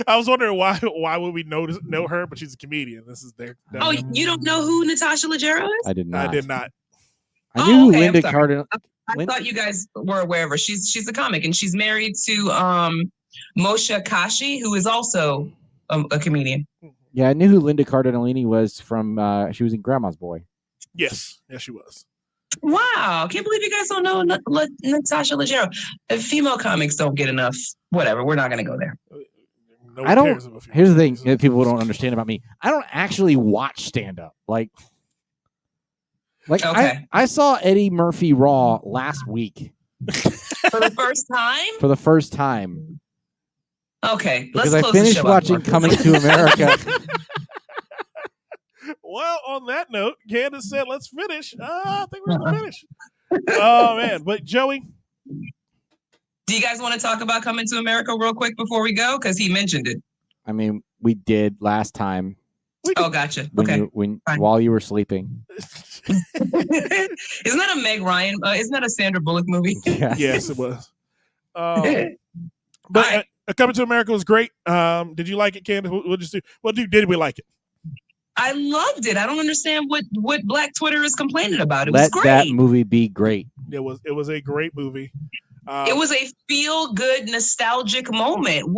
I was wondering why would we know her, but she's a comedian. This is their. Oh, you don't know who Natasha Leggero is? I did not. I did not. I knew who okay, Linda I'm sorry. Cardinal. I thought you guys were aware of her. She's a comic, and she's married to Moshe Kashi, who is also a comedian. Yeah, I knew who Linda Cardinalini was from. She was in Grandma's Boy. Yes, she was. Wow, can't believe you guys don't know Natasha Leggero. Female comics don't get enough. Whatever, we're not going to go there. No I don't. cares about Here's the thing that people don't understand about me. I don't actually watch stand up. Like Okay. I saw Eddie Murphy Raw last week For the first time? for the first time Okay, because let's I close the finished show out, watching Marcus. Coming to America. Well, on that note, Candace said, "Let's finish." I think we're gonna finish. Oh man, but Joey, Do you guys want to talk about Coming to America real quick before we go? Because he mentioned it. I mean, we did last time Oh, gotcha. when Okay. you while you were sleeping. Isn't that a Meg Ryan? Isn't that a Sandra Bullock movie? yes, it was. But Alright. Coming to America was great. Did you like it, Candace? Did we like it? I loved it. I don't understand what Black Twitter is complaining about. It Let was that great. movie be great. It was a great movie. It was a feel-good, nostalgic moment.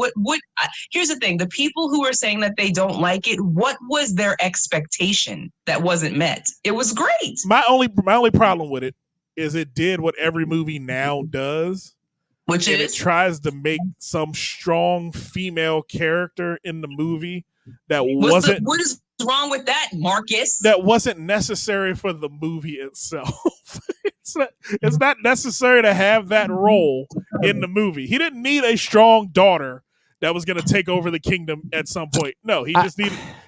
Here's the thing: the people who are saying that they don't like it, what was their expectation that wasn't met? It was great. My only problem with it is it did what every movie now does, Which and is it tries to make some strong female character in the movie that wasn't. what is wrong with that, Marcus? That wasn't necessary for the movie itself. It's not necessary to have that role in the movie. He didn't need a strong daughter that was going to take over the kingdom at some point. No, it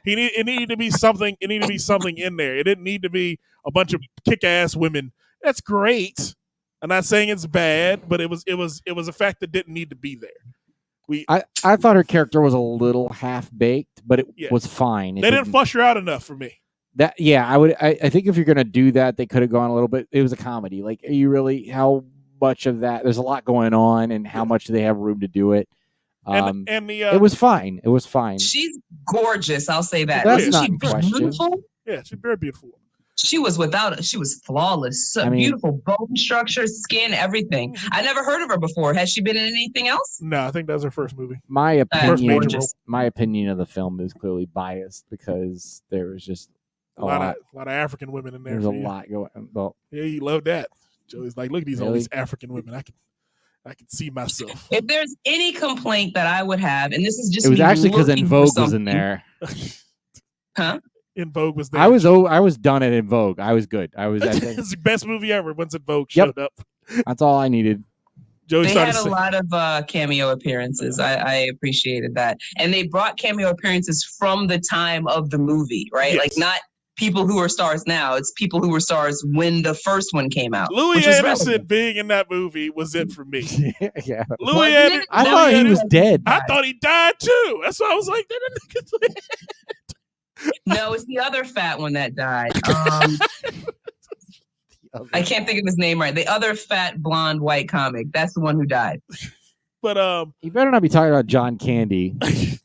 needed to be something. It needed to be something in there. It didn't need to be a bunch of kick-ass women. That's great. I'm not saying it's bad, but it was a fact that didn't need to be there. I thought her character was a little half baked, but it was fine. They didn't flush her out enough for me. I think if you're gonna do that, they could have gone a little bit. It was a comedy. Like, are you really? How much of that? There's a lot going on, and how much do they have room to do it? It was fine. It was fine. She's gorgeous. I'll say that. That's Isn't not she in question. beautiful? Yeah, she's very beautiful. She was flawless. So beautiful bone structure, skin, everything. I never heard of her before. Has she been in anything else? No, I think that was her first movie. My opinion gorgeous. of the film is clearly biased because there was just a lot of African women in there. There's a lot going on. Well, yeah, you love that. Joey's like, look at all Really? these African women. I can see myself. If there's any complaint that I would have, and this is just it was me actually because looking In for Vogue was in something- there. Huh? In Vogue was there. I was done at In Vogue. I was good. I was. It's the best movie ever once In Vogue Yep. showed up. That's all I needed. Joey They started had a singing. lot of cameo appearances. I appreciated that. And they brought cameo appearances from the time of the movie, right? Yes. Like not people who are stars now. It's people who were stars when the first one came out. Louis which is Anderson relevant. being in that movie was it for me. Yeah. Louis Wasn't Anderson. it? I No, thought he was Anderson dead. I thought he died too. That's why I was like, No, it's the other fat one that died. I can't think of his name right. The other fat blonde white comic. That's the one who died. But You better not be talking about John Candy.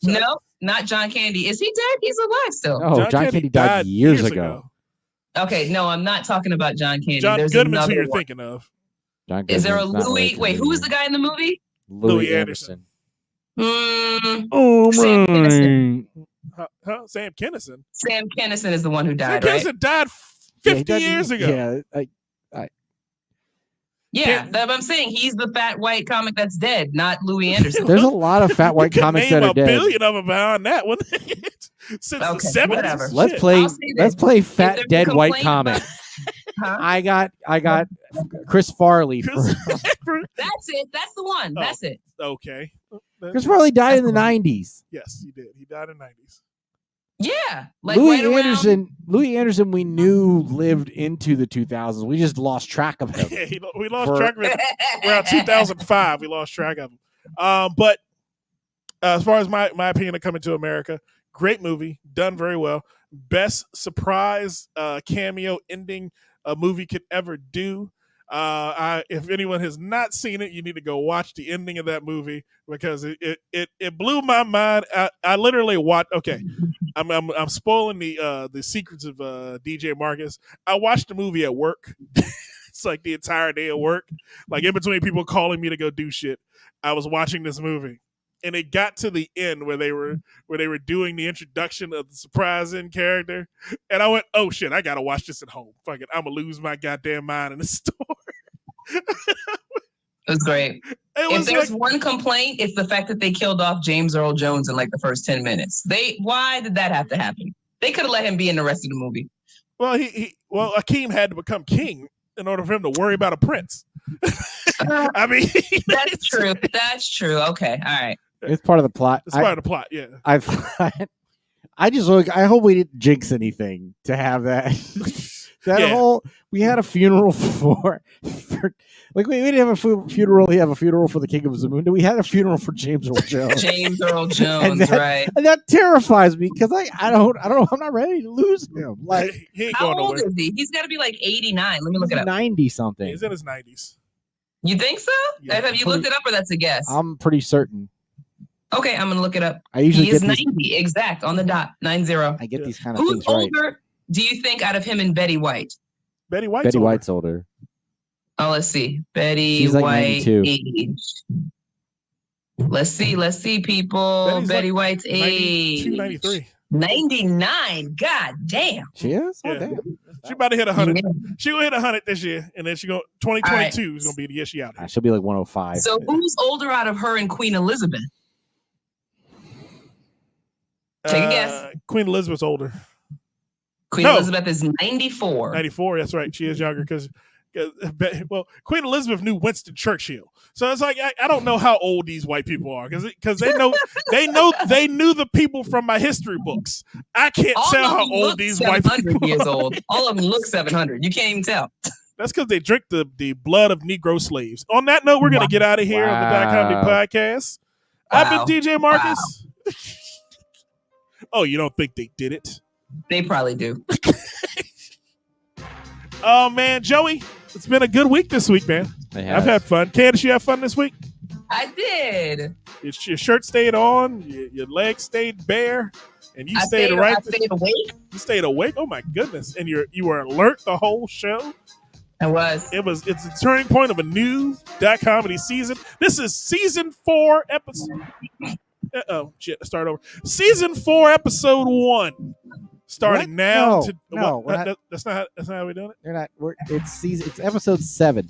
No, not John Candy. Is he dead? He's alive still. No, John Candy died years ago. Okay, no, I'm not talking about John Candy. John There's Goodman's who another you're one. thinking of. John Is there a Goodman's not Louis? related to Wait, who was me. the guy in the movie? Louis Louis Anderson. Mm, Sam Kinison. Sam Kinison. Sam Kinison is the one who Sam died, right? Kinison died Yeah, he 50 died- years ago. Yeah, Yeah, I'm saying he's the fat white comic that's dead, not Louis Anderson. there's a lot of fat white You could comics name that are a dead. billion of them behind that one. Since the Okay, 70s. whatever. Let's Shit. play. I'll say Let's this. play If fat there's a dead white complaint comic. Huh? I got Chris Farley. That's it. That's the one. Oh. That's it. Okay. Chris Farley died in the 90s. Yes, he did. He died in the 90s. Yeah, like Louis right around. Anderson, we knew lived into the 2000s. We just lost track of him. Yeah, we lost For- track of it around 2005. We lost track of him. But as far as my opinion of Coming to America, great movie, done very well. Best surprise cameo ending a movie could ever do. If anyone has not seen it, you need to go watch the ending of that movie because it blew my mind. I literally watched. Okay, I'm spoiling the secrets of DJ Marcus. I watched the movie at work. It's like the entire day at work, like in between people calling me to go do shit. I was watching this movie, and it got to the end where they were doing the introduction of the surprise end character, and I went, "Oh shit, I gotta watch this at home. Fuck it, I'm gonna lose my goddamn mind in the store." It was great. If there's one complaint, it's the fact that they killed off James Earl Jones in like the first 10 minutes. Why did that have to happen? They could have let him be in the rest of the movie. Well, Akeem had to become king in order for him to worry about a prince. I mean, that's true. That's true. Okay, all right. It's part of the plot. It's part of the plot. Yeah. I hope we didn't jinx anything to have that. We had a funeral for like we didn't have a funeral. We have a funeral for the King of Zamunda. We had a funeral for James Earl Jones. James Earl Jones, right? And that terrifies me because I don't know. I'm not ready to lose him. Like, how old is he? He's got to be like 89. Let me look it up. 90 something. He's in his 90s. You think so? Yeah. Have you looked it up, or that's a guess? I'm pretty certain. Okay, I'm gonna look it up. He is 90 exact on the dot. 90. I get these kind of things right. Who's older? Do you think out of him and Betty White? Betty White's older. Oh, let's see. Betty She's like White 92. age. Let's see, people. Betty like White's 92, age. 93. 99. God damn. She is? Yeah. Oh, damn. She about to hit 100. Yeah. She gonna hit 100 this year, and then 2022 is gonna be the year she out here. She'll be like 105. So who's older out of her and Queen Elizabeth? Take a guess. Queen Elizabeth's older. Queen Elizabeth is 94. 94, that's right. She is younger because Queen Elizabeth knew Winston Churchill. So it's like I don't know how old these white people are because they knew the people from my history books. I can't tell how old these white people years old. All of them look 700. You can't even tell. That's because they drink the blood of Negro slaves. On that note, we're gonna get out of here on the Dot Comedy Podcast. I've been DJ Marcus. Wow. Oh, you don't think they did it? They probably do. Oh man, Joey, it's been a good week this week, man. I've had fun. Candace, you have fun this week? I did. Your shirt stayed on, your legs stayed bare, and you stayed awake. You stayed awake. Oh my goodness! And you were alert the whole show. I was. It's a turning point of a new Dot Comedy season. This is season 4 episode. Oh shit! Start over. Season 4, episode 1. Starting now. That's not how we're doing it. They're not. It's episode 7.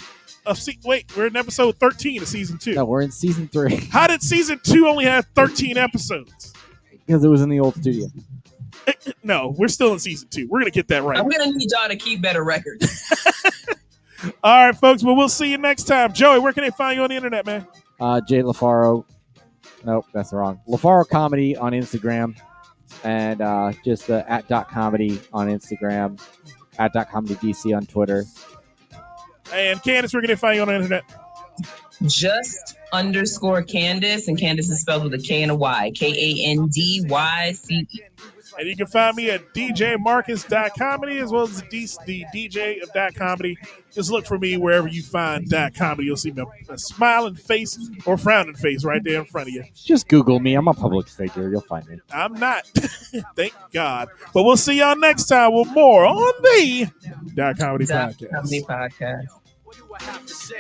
Wait, we're in episode 13 of season 2. No, we're in season 3. How did season 2 only have 13 episodes? Because it was in the old studio. No, we're still in season 2. We're gonna get that right. I'm gonna need y'all to keep better records. All right, folks. Well, we'll see you next time. Joey, where can they find you on the internet, man? Jay LaFaro. Nope, that's wrong. LaFaro Comedy on Instagram. And just at Dot Comedy on Instagram, at Dot Comedy DC on Twitter. And Candace, where can they find you on the internet? Just _Candace, and Candace is spelled with a K and a Y. KANDYCE. And you can find me at djmarcus.comedy as well as the DJ of Dot Comedy. Just look for me wherever you find Dot Comedy. You'll see a smiling face or frowning face right there in front of you. Just Google me. I'm a public figure. You'll find me. I'm not. Thank God. But we'll see y'all next time with more on the Dot Comedy Podcast. Comedy Podcast. What do I have to say?